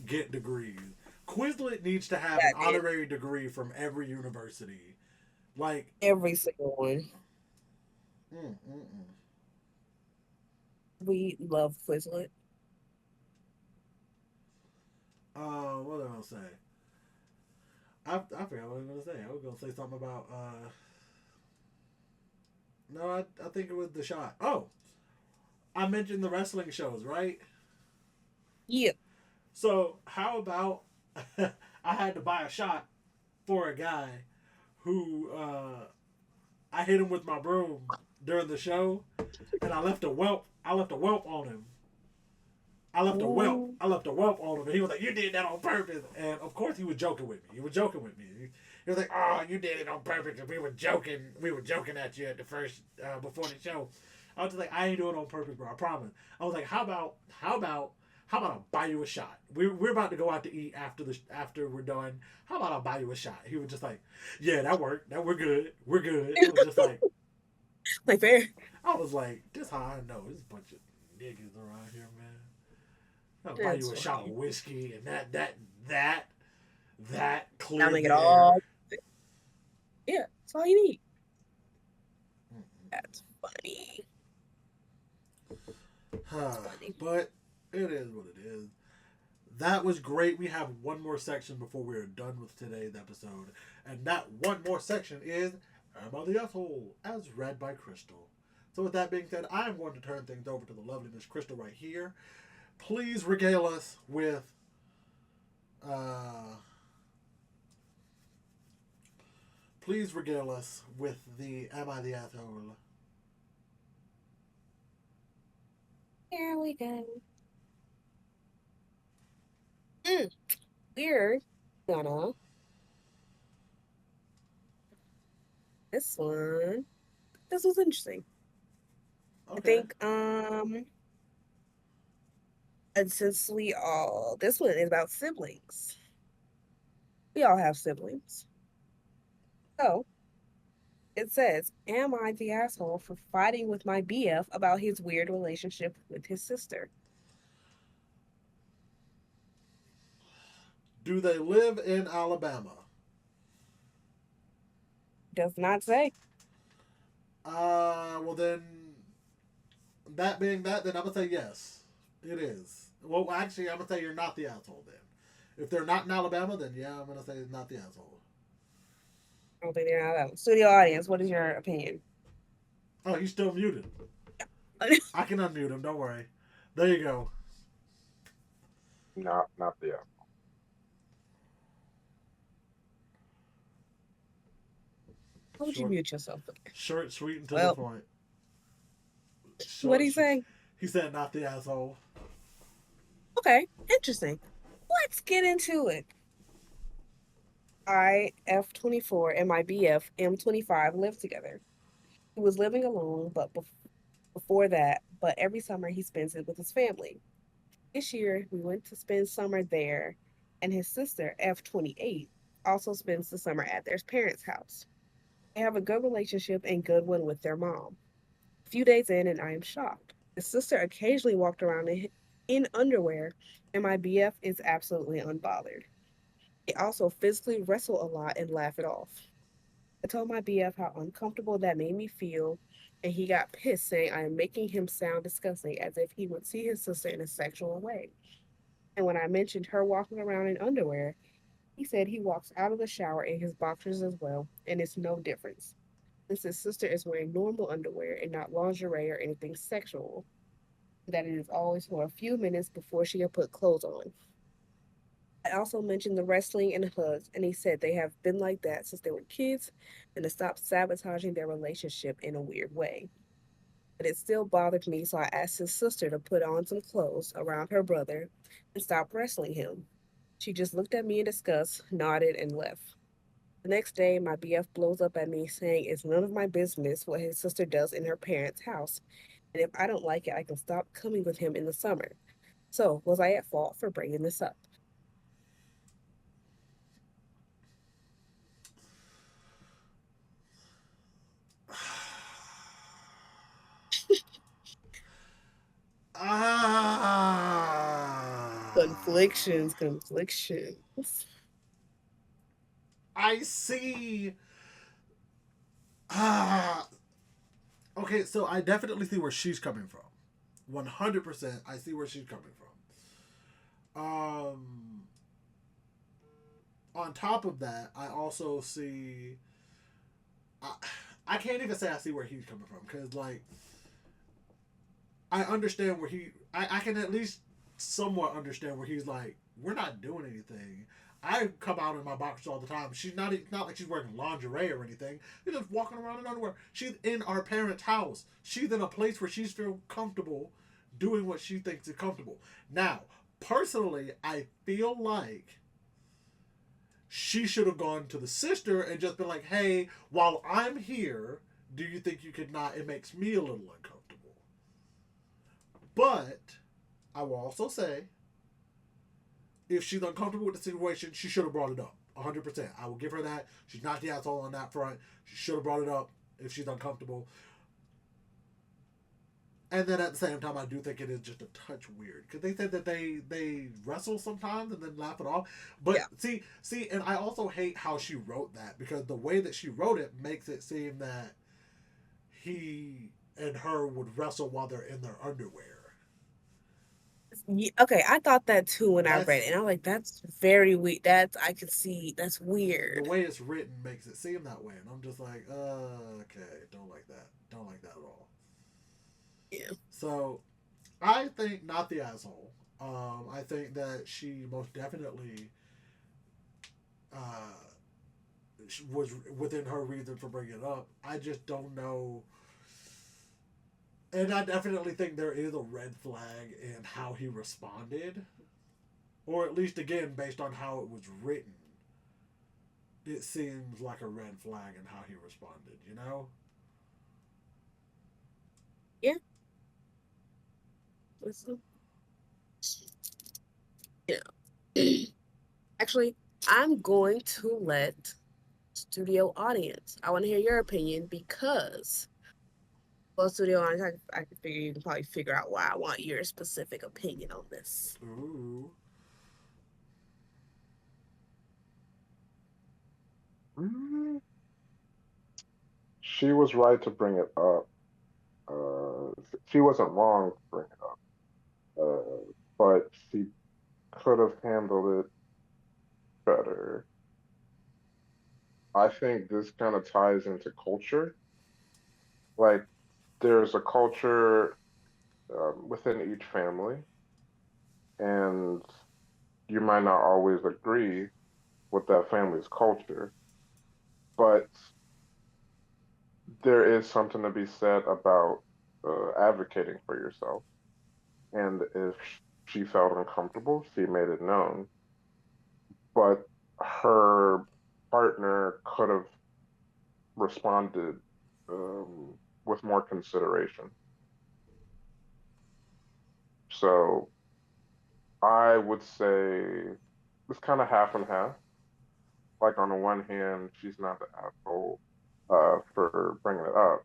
Speaker 2: get degrees. Quizlet needs to have
Speaker 3: Yeah,
Speaker 2: an
Speaker 3: it did.
Speaker 2: honorary degree from every university. Like,
Speaker 3: Every single one.
Speaker 2: mm, mm, mm.
Speaker 3: We love Quizlet.
Speaker 2: What did I say? I forgot what I was gonna say. I was gonna say something about no, I think it was the shot. Oh, I mentioned the wrestling shows, right?
Speaker 3: Yeah.
Speaker 2: So how about I had to buy a shot for a guy who I hit him with my broom during the show, and I left a whelp. I left a whelp on him. I left a whelp.
Speaker 3: Ooh.
Speaker 2: I left a whelp on him, and he was like, "You did that on purpose." And of course, he was joking with me. He was joking with me. He was like, "Oh, you did it on purpose." And we were joking. We were joking at you at the first before the show. I was just like, "I ain't doing it on purpose, bro. I promise." I was like, how about I buy you a shot? We're about to go out to eat after we're done. How about I buy you a shot?" He was just like, "Yeah, that worked. That we're good. We're good." It was just like
Speaker 3: Like fair.
Speaker 2: I was like, "This how I know. There's a bunch of niggas around here, man. I'll buy you
Speaker 3: That's
Speaker 2: a shot of
Speaker 3: funny.
Speaker 2: whiskey and that
Speaker 3: I'll
Speaker 2: cleared
Speaker 3: make it
Speaker 2: the air."
Speaker 3: all. Yeah, that's all you need. That's funny. That's funny.
Speaker 2: But it is what it is. That was great. We have one more section before we are done with today's episode. And that one more section is Am I the Asshole? As read by Kristal. So with that being said, I'm going to turn things over to the lovely Miss Kristal right here. Please regale us with uh please regale us with the Am I the Asshole?
Speaker 3: Here we go. Mm, we're gonna this one. This was interesting. I
Speaker 2: Okay.
Speaker 3: think and since we all this one is about siblings. We all have siblings. So it says, am I the asshole for fighting with my BF about his weird relationship with his sister?
Speaker 2: Do they live in Alabama?
Speaker 3: Does not say.
Speaker 2: Well then, that being that, then I'm gonna say yes. It is. Well, actually, I'm gonna say you're not the asshole then. If they're not in Alabama, then yeah, I'm gonna say it's not the asshole.
Speaker 3: I don't think they're not. Studio audience, what is your opinion?
Speaker 2: Oh, he's still muted.
Speaker 3: What
Speaker 2: I can unmute him. Don't worry. There you go.
Speaker 4: Not the
Speaker 3: would you
Speaker 2: Short,
Speaker 3: mute yourself?
Speaker 2: short, sweet, and to the
Speaker 3: Well,
Speaker 2: point.
Speaker 3: what do
Speaker 2: Short.
Speaker 3: you say?
Speaker 2: He said not the asshole.
Speaker 3: Okay, interesting. Let's get into it. I, F24, and my BF, M25, lived together. He was living alone, but before that, but every summer he spends it with his family. This year, we went to spend summer there, and his sister, F28, also spends the summer at their parents' house. They have a good relationship and good one with their mom. A few days in, and I am shocked. His sister occasionally walked around in underwear, and my BF is absolutely unbothered. They also physically wrestle a lot and laugh it off. I told my BF how uncomfortable that made me feel, and he got pissed, saying I am making him sound disgusting, as if he would see his sister in a sexual way. And when I mentioned her walking around in underwear, he said he walks out of the shower in his boxers as well, and it's no difference, since his sister is wearing normal underwear and not lingerie or anything sexual, that it is always for a few minutes before she can put clothes on. I also mentioned the wrestling and hugs, and he said they have been like that since they were kids and to stop sabotaging their relationship in a weird way. But it still bothered me, so I asked his sister to put on some clothes around her brother and stop wrestling him. She just looked at me in disgust, nodded, and left. The next day, my BF blows up at me saying it's none of my business what his sister does in her parents' house, and if I don't like it, I can stop coming with him in the summer. So, was I at fault for bringing this up?
Speaker 2: Ah,
Speaker 3: Conflictions.
Speaker 2: I see. Ah, okay, so I definitely see where she's coming from. 100%, I see where she's coming from. On top of that, I also see. I, I can't even say I see where he's coming from because, like, I understand where I can at least somewhat understand where he's like, we're not doing anything. I come out in my boxers all the time. She's not. It's not like she's wearing lingerie or anything. She's just walking around in underwear. She's in our parents' house. She's in a place where she's feel comfortable doing what she thinks is comfortable. Now, personally, I feel like she should have gone to the sister and just been like, "Hey, while I'm here, do you think you could not? It makes me a little uncomfortable." But I will also say, if she's uncomfortable with the situation, she should have brought it up. 100%. I will give her that. She's not the asshole on that front. She should have brought it up if she's uncomfortable. And then at the same time, I do think it is just a touch weird because they said that they wrestle sometimes and then laugh it off. But
Speaker 3: Yeah.
Speaker 2: see, and I also hate how she wrote that because the way that she wrote it makes it seem that he and her would wrestle while they're in their underwear.
Speaker 3: Okay, I thought that too when I read
Speaker 2: That's
Speaker 3: it. And I'm like, that's very weird. That's I could see that's
Speaker 2: the
Speaker 3: weird.
Speaker 2: way it's written makes it seem that way, and I'm just like, okay, don't like that. Don't like that at all.
Speaker 3: Yeah.
Speaker 2: So I think not the asshole. I think that she most definitely uh, was within her reason for bringing it up. I just don't know. And I definitely think there is a red flag in how he responded, or at least again based on how it was written. It seems like a red flag in how he responded. You know?
Speaker 3: Yeah. Listen, you know. Actually, I'm going to let studio audience. I want to hear your opinion because, well, studio audience, I can figure you can probably figure out why I want your specific opinion on this.
Speaker 2: Ooh.
Speaker 4: Mm, she was right to bring it up. She wasn't wrong to bring it up, but she could have handled it better. I think this kind of ties into culture. Like, there's a culture within each family, and you might not always agree with that family's culture, but there is something to be said about advocating for yourself. And if she felt uncomfortable, she made it known. But her partner could have responded with more consideration. So I would say it's kind of half and half. Like on the one hand, she's not the asshole for bringing it up,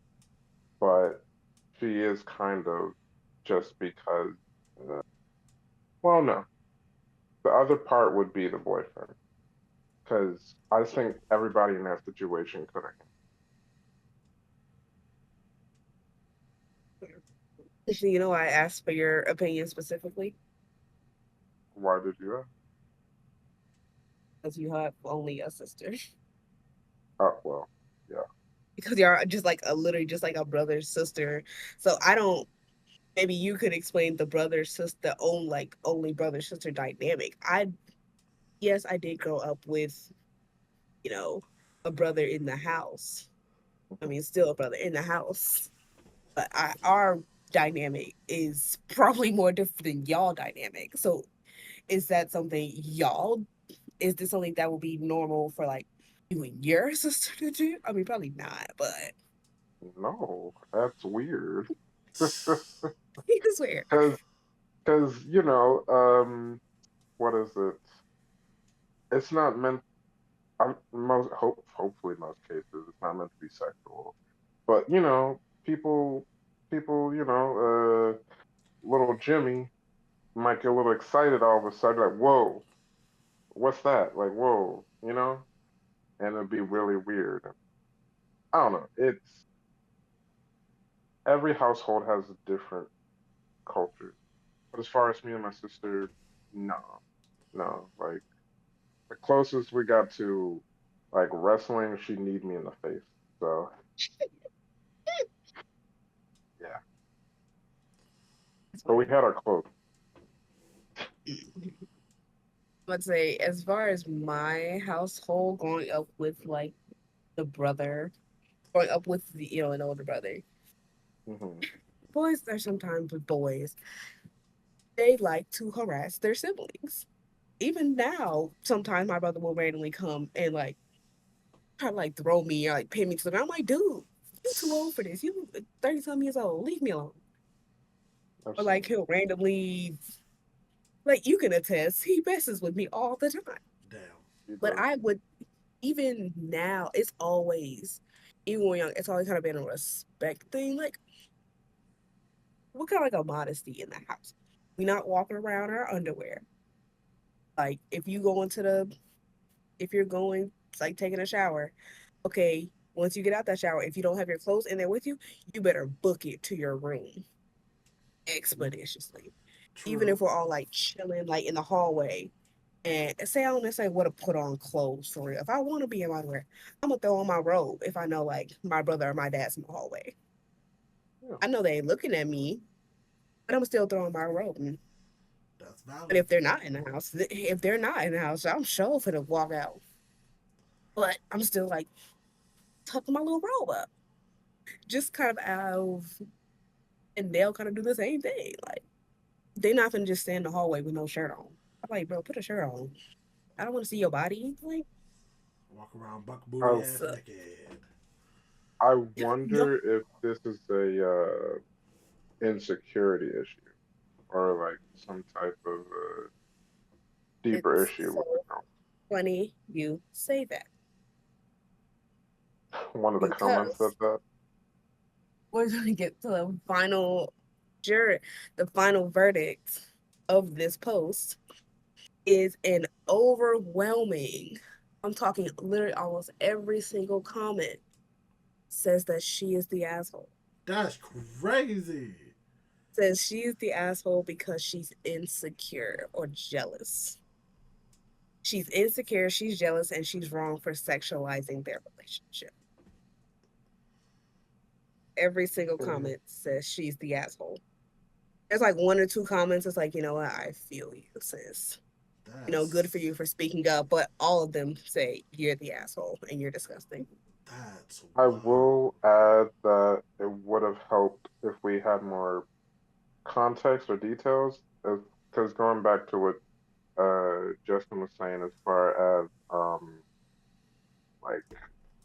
Speaker 4: but she is kind of just because. Uh, well, no, the other part would be the boyfriend because I think everybody in that situation could have.
Speaker 3: You know, I asked for your opinion specifically
Speaker 4: Why did you ask?
Speaker 3: because you have only a sister.
Speaker 4: Oh well, yeah.
Speaker 3: Because you're just like a literally just like a brother sister. So I don't. Maybe you could explain the brother sister own like only brother sister dynamic. Yes, I did grow up with you know a brother in the house. I mean, still a brother in the house, but our dynamic is probably more different than y'all dynamic. So is that something y'all? Is this something that will be normal for like you and your sister to do? I mean, probably not, but
Speaker 4: No, that's weird.
Speaker 3: I swear.
Speaker 4: Because what is it? It's not meant. Hopefully most cases it's not meant to be sexual. But people, little Jimmy might get a little excited all of a sudden, like, whoa, what's that? Like, whoa, and it'd be really weird. I don't know. It's every household has a different culture. But as far as me and my sister, no, no. Like the closest we got to like wrestling, she kneed me in the face. So yeah.
Speaker 3: That's
Speaker 4: But we
Speaker 3: funny.
Speaker 4: had our close.
Speaker 3: Let's say, as far as my household, growing up with like the brother, growing up with the an older brother,
Speaker 4: Hmm.
Speaker 3: boys are sometimes with boys. They like to harass their siblings. Even now, sometimes my brother will randomly come and like try to like throw me or like pin me to the ground. I'm like, dude, you too old for this. You 30 some years old. Leave me alone.
Speaker 4: I've
Speaker 3: Or
Speaker 4: seen
Speaker 3: like
Speaker 4: it.
Speaker 3: he'll randomly like you can attest, he messes with me all the time.
Speaker 2: Damn.
Speaker 4: He
Speaker 3: But
Speaker 4: does.
Speaker 3: I would even now, it's always even when young, it's always kind of been a respect thing. Like what kind of like a modesty in the house. We not walking around in our underwear. Like if you're going like taking a shower, okay, once you get out that shower, if you don't have your clothes in there with you, you better book it to your room expeditiously. Even
Speaker 2: True.
Speaker 3: if we're all like chilling like in the hallway. And say I don't necessarily want to put on clothes for real. If I want to be in my underwear, I'm gonna throw on my robe if I know like my brother or my dad's in the hallway.
Speaker 4: Yeah.
Speaker 3: I know they ain't looking at me, but I'm still throwing my robe.
Speaker 2: That's
Speaker 3: But
Speaker 2: valid.
Speaker 3: if they're not in the house, if they're not in the house, I'm sure for to walk out. But I'm still like tucking my little robe up, just kind of out of, and they'll kind of do the same thing. Like they're not gonna just stand in the hallway with no shirt on. I'm like, bro, put a shirt on. I don't want to see your body. Like,
Speaker 2: Walk around buck booty
Speaker 4: I
Speaker 2: ass
Speaker 3: so,
Speaker 2: naked.
Speaker 4: I
Speaker 3: no,
Speaker 4: wonder if this is a insecurity issue or like some type of deeper
Speaker 3: it's
Speaker 4: issue
Speaker 3: so
Speaker 4: with the girl.
Speaker 3: funny you say that
Speaker 4: One of the comments said
Speaker 3: because
Speaker 4: that.
Speaker 3: we're gonna get to the final verdict of this post is an overwhelming. I'm talking literally almost every single comment says that she is the asshole.
Speaker 2: That's crazy.
Speaker 3: Says she is the asshole because she's insecure or jealous. She's insecure, she's jealous, and she's wrong for sexualizing their relationship. Every single
Speaker 4: Hmm.
Speaker 3: comment says she's the asshole. There's like one or two comments. It's like, you know what? I feel you, sis. Good for you
Speaker 2: That's
Speaker 3: for speaking up. But all of them say you're the asshole and you're disgusting.
Speaker 2: that's
Speaker 4: I
Speaker 2: wild.
Speaker 4: will add that it would have helped if we had more context or details, because going back to what Justin was saying as far as like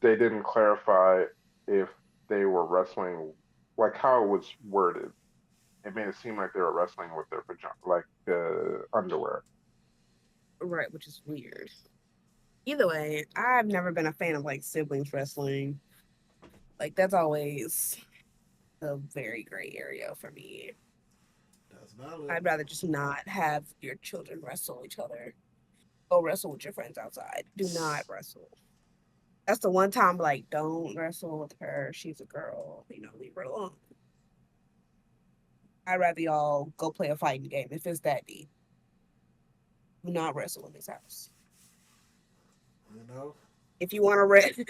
Speaker 4: they didn't clarify if they were wrestling, like how it was worded. It made it seem like they were wrestling with their pajama, like underwear.
Speaker 3: Right, which is weird. Either way, I've never been a fan of like siblings wrestling. Like that's always a very gray area for me.
Speaker 2: That's valid.
Speaker 3: I'd rather just not have your children wrestle each other. Go wrestle with your friends outside. Do not wrestle. That's the one time, like, don't wrestle with her. She's a girl. Leave her alone. I'd rather y'all go play a fighting game if it's that deep. Do not wrestle in this house. If you want to wrestle,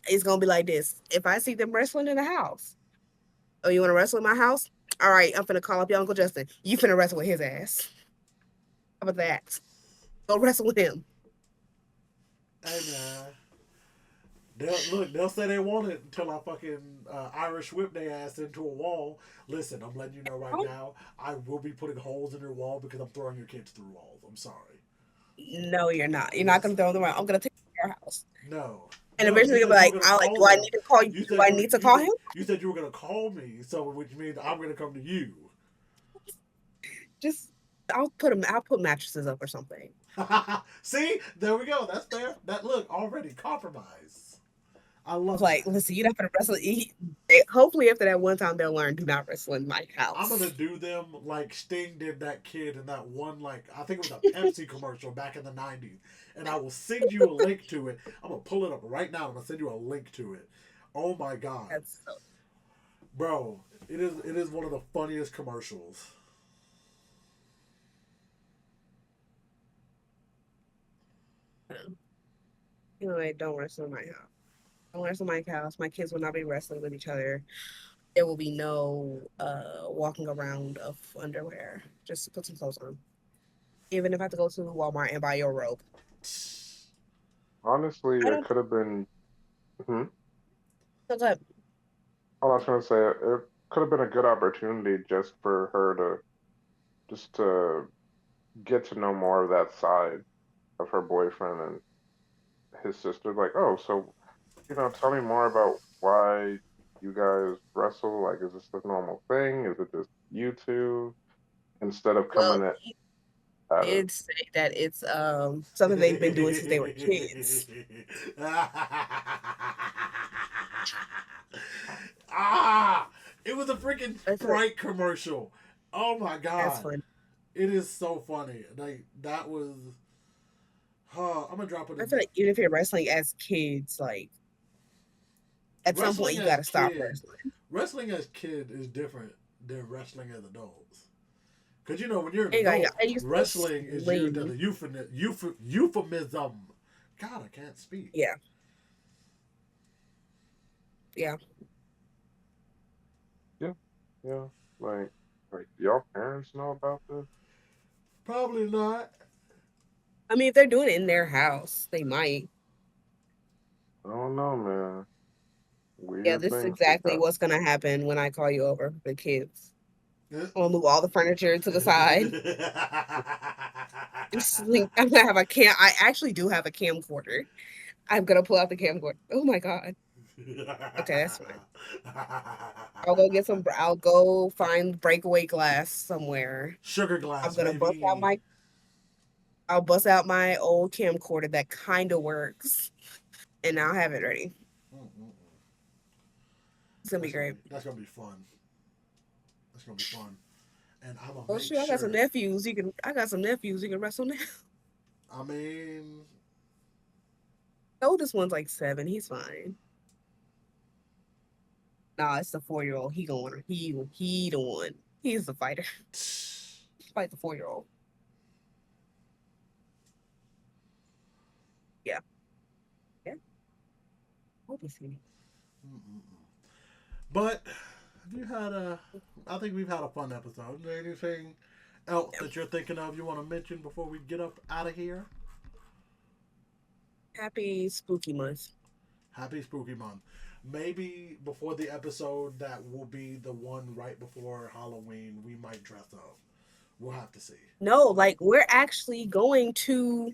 Speaker 3: it's going to be like this. If I see them wrestling in the house, oh, you want to wrestle in my house? All right, I'm finna call up your Uncle Justin. You finna wrestle with his ass. How about that? Go wrestle with him.
Speaker 2: Hey, man. They'll say they want it until I fucking Irish whip their ass into a wall. Listen, I'm letting you know right now, I will be putting holes in your wall because I'm throwing your kids through walls. I'm sorry.
Speaker 3: No, you're not. You're not gonna throw them around. I'm gonna take your house.
Speaker 2: No.
Speaker 3: And eventually you'll be like, do I need to call you? Do I need to call him?
Speaker 2: You said you were gonna call me, so which means I'm gonna come to you.
Speaker 3: I'll put mattresses up or something.
Speaker 2: See, there we go. That's fair. That look already compromise. I love.
Speaker 3: Like, listen, you're not gonna wrestle. Hopefully, after that one time, they'll learn do not wrestle in my house.
Speaker 2: I'm gonna do them like Sting did that kid in that one, like I think it was a Pepsi commercial back in the '90s, and I will send you a link to it. I'm gonna pull it up right now. I'm gonna send you a link to it. Oh my god, bro! It is one of the funniest commercials.
Speaker 3: Anyway, don't wrestle in my house. Don't wrestle in my house. My kids will not be wrestling with each other. There will be no walking around of underwear. Just put some clothes on. Even if I have to go to Walmart and buy your robe.
Speaker 4: Honestly, it could have been.
Speaker 3: What's up?
Speaker 4: All I was gonna say, it could have been a good opportunity just for her to get to know more of that side of her boyfriend and his sister. Like, oh, so tell me more about why you guys wrestle. Like, is this a normal thing? Is it just you two? Instead of coming at
Speaker 3: did say that it's something they've been doing since they were kids.
Speaker 2: It was a freaking Sprite commercial. Oh my god.
Speaker 3: That's funny.
Speaker 2: It is so funny. Like that was I'm gonna drop it.
Speaker 3: I feel like even if you're wrestling as kids, like at some point you gotta stop wrestling.
Speaker 2: Wrestling as kid is different than wrestling as adults. Because when you're an adult, wrestling is used as a euphemism. God, I can't speak.
Speaker 3: Yeah. Yeah.
Speaker 4: Yeah. Like y'all parents know about this?
Speaker 2: Probably not.
Speaker 3: I mean, if they're doing it in their house, they might.
Speaker 4: I don't know, man.
Speaker 3: Yeah, this is exactly what's gonna happen when I call you over, the kids. I'm gonna move all the furniture to the side. I'm gonna have a cam. I actually do have a camcorder. I'm gonna pull out the camcorder. Oh my god. Okay, that's fine. I'll go find breakaway glass somewhere.
Speaker 2: Sugar glass.
Speaker 3: I'm gonna bust out my old camcorder that kind of works, and I'll have it ready. It's gonna be great.
Speaker 2: That's gonna be fun. And I'm gonna
Speaker 3: make sure. I got some nephews. I got some nephews you can wrestle now.
Speaker 2: I mean,
Speaker 3: the oldest one's like 7. He's fine. Nah, it's the 4-year-old. He the one. He's the fighter. Fight the 4-year-old. Yeah. Hope you see me.
Speaker 2: But I think we've had a fun episode. Is there anything else that you're thinking of you want to mention before we get up out of here?
Speaker 3: Happy Spooky Month.
Speaker 2: Happy Spooky Month. Maybe before the episode that will be the one right before Halloween, we might dress up. We'll have to see.
Speaker 3: No, like we're actually going to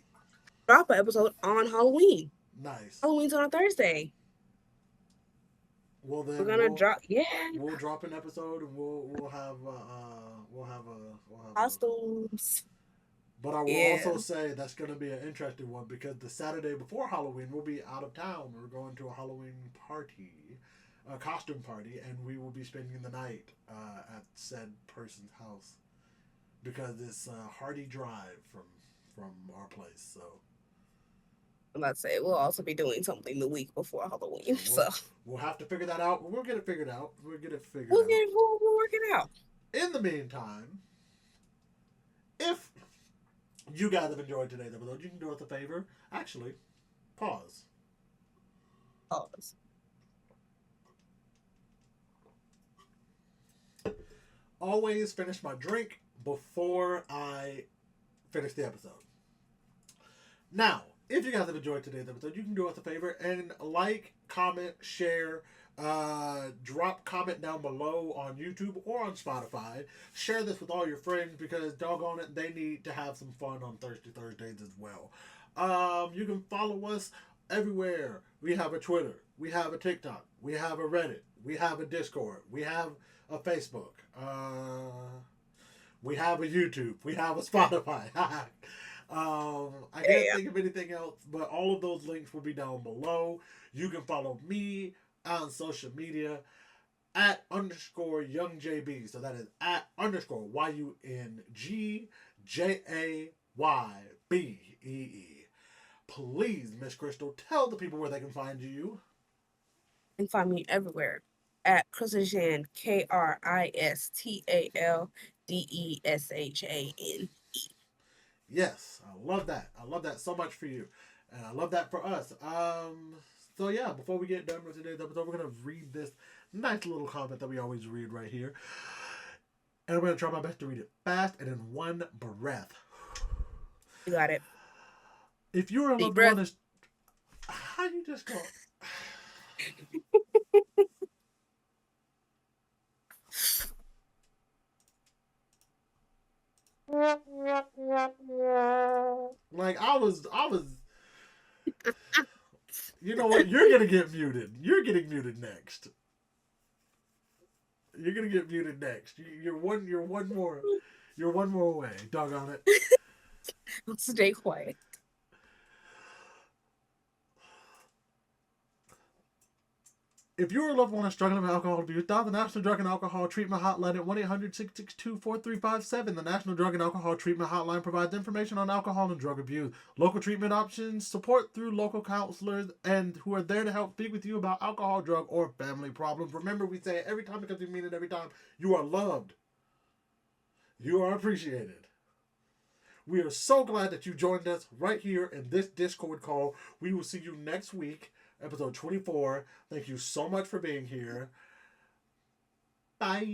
Speaker 3: drop an episode on Halloween.
Speaker 2: Nice.
Speaker 3: Halloween's on a Thursday.
Speaker 2: Well, then
Speaker 3: we're gonna drop. Yeah.
Speaker 2: We'll drop an episode and we'll have
Speaker 3: costumes.
Speaker 2: But I will also say that's going to be an interesting one because the Saturday before Halloween we'll be out of town. We're going to a Halloween party, a costume party, and we will be spending the night at said person's house because it's a Hardy drive from our place. So
Speaker 3: I'm about to say we'll also be doing something the week before Halloween, so
Speaker 2: We'll have to figure that out. We'll get it figured out.
Speaker 3: we'll work it out.
Speaker 2: In the meantime, if you guys have enjoyed today's episode, you can do us a favor. Actually, pause.
Speaker 3: Pause.
Speaker 2: Always finish my drink before I finish the episode. Now, if you guys have enjoyed today's episode, you can do us a favor and like, comment, share, drop comment down below on YouTube or on Spotify. Share this with all your friends because doggone it, they need to have some fun on Thursdays as well. You can follow us everywhere. We have a Twitter, we have a TikTok, we have a Reddit, we have a Discord, we have a Facebook, we have a YouTube, we have a Spotify. I can't think of anything else, but all of those links will be down below. You can follow me on social media at _YoungJB. So that is at _YUNGJAYBEE. Please, Miss Kristal, tell the people where they can find you.
Speaker 3: You can find me everywhere at Kristal, KRISTALDESHAN.
Speaker 2: Yes, I love that. I love that so much for you. And I love that for us. So yeah, before we get done with today's episode, we're gonna read this nice little comment that we always read right here. And I'm gonna try my best to read it fast and in one breath.
Speaker 3: You got it.
Speaker 2: If you're a
Speaker 3: Deep
Speaker 2: loved one
Speaker 3: breath.
Speaker 2: how you just go? Like I was you know what? You're gonna get muted. You're getting muted next. You're gonna get muted next. You're one more away. Doggone it.
Speaker 3: Stay quiet.
Speaker 2: If you're a loved one struggling with alcohol abuse, dial the National Drug and Alcohol Treatment Hotline at 1-800-662-4357. The National Drug and Alcohol Treatment Hotline provides information on alcohol and drug abuse, local treatment options, support through local counselors, and who are there to help speak with you about alcohol, drug, or family problems. Remember, we say it every time because we mean it every time. You are loved. You are appreciated. We are so glad that you joined us right here in this Discord call. We will see you next week. Episode 24. Thank you so much for being here. Bye.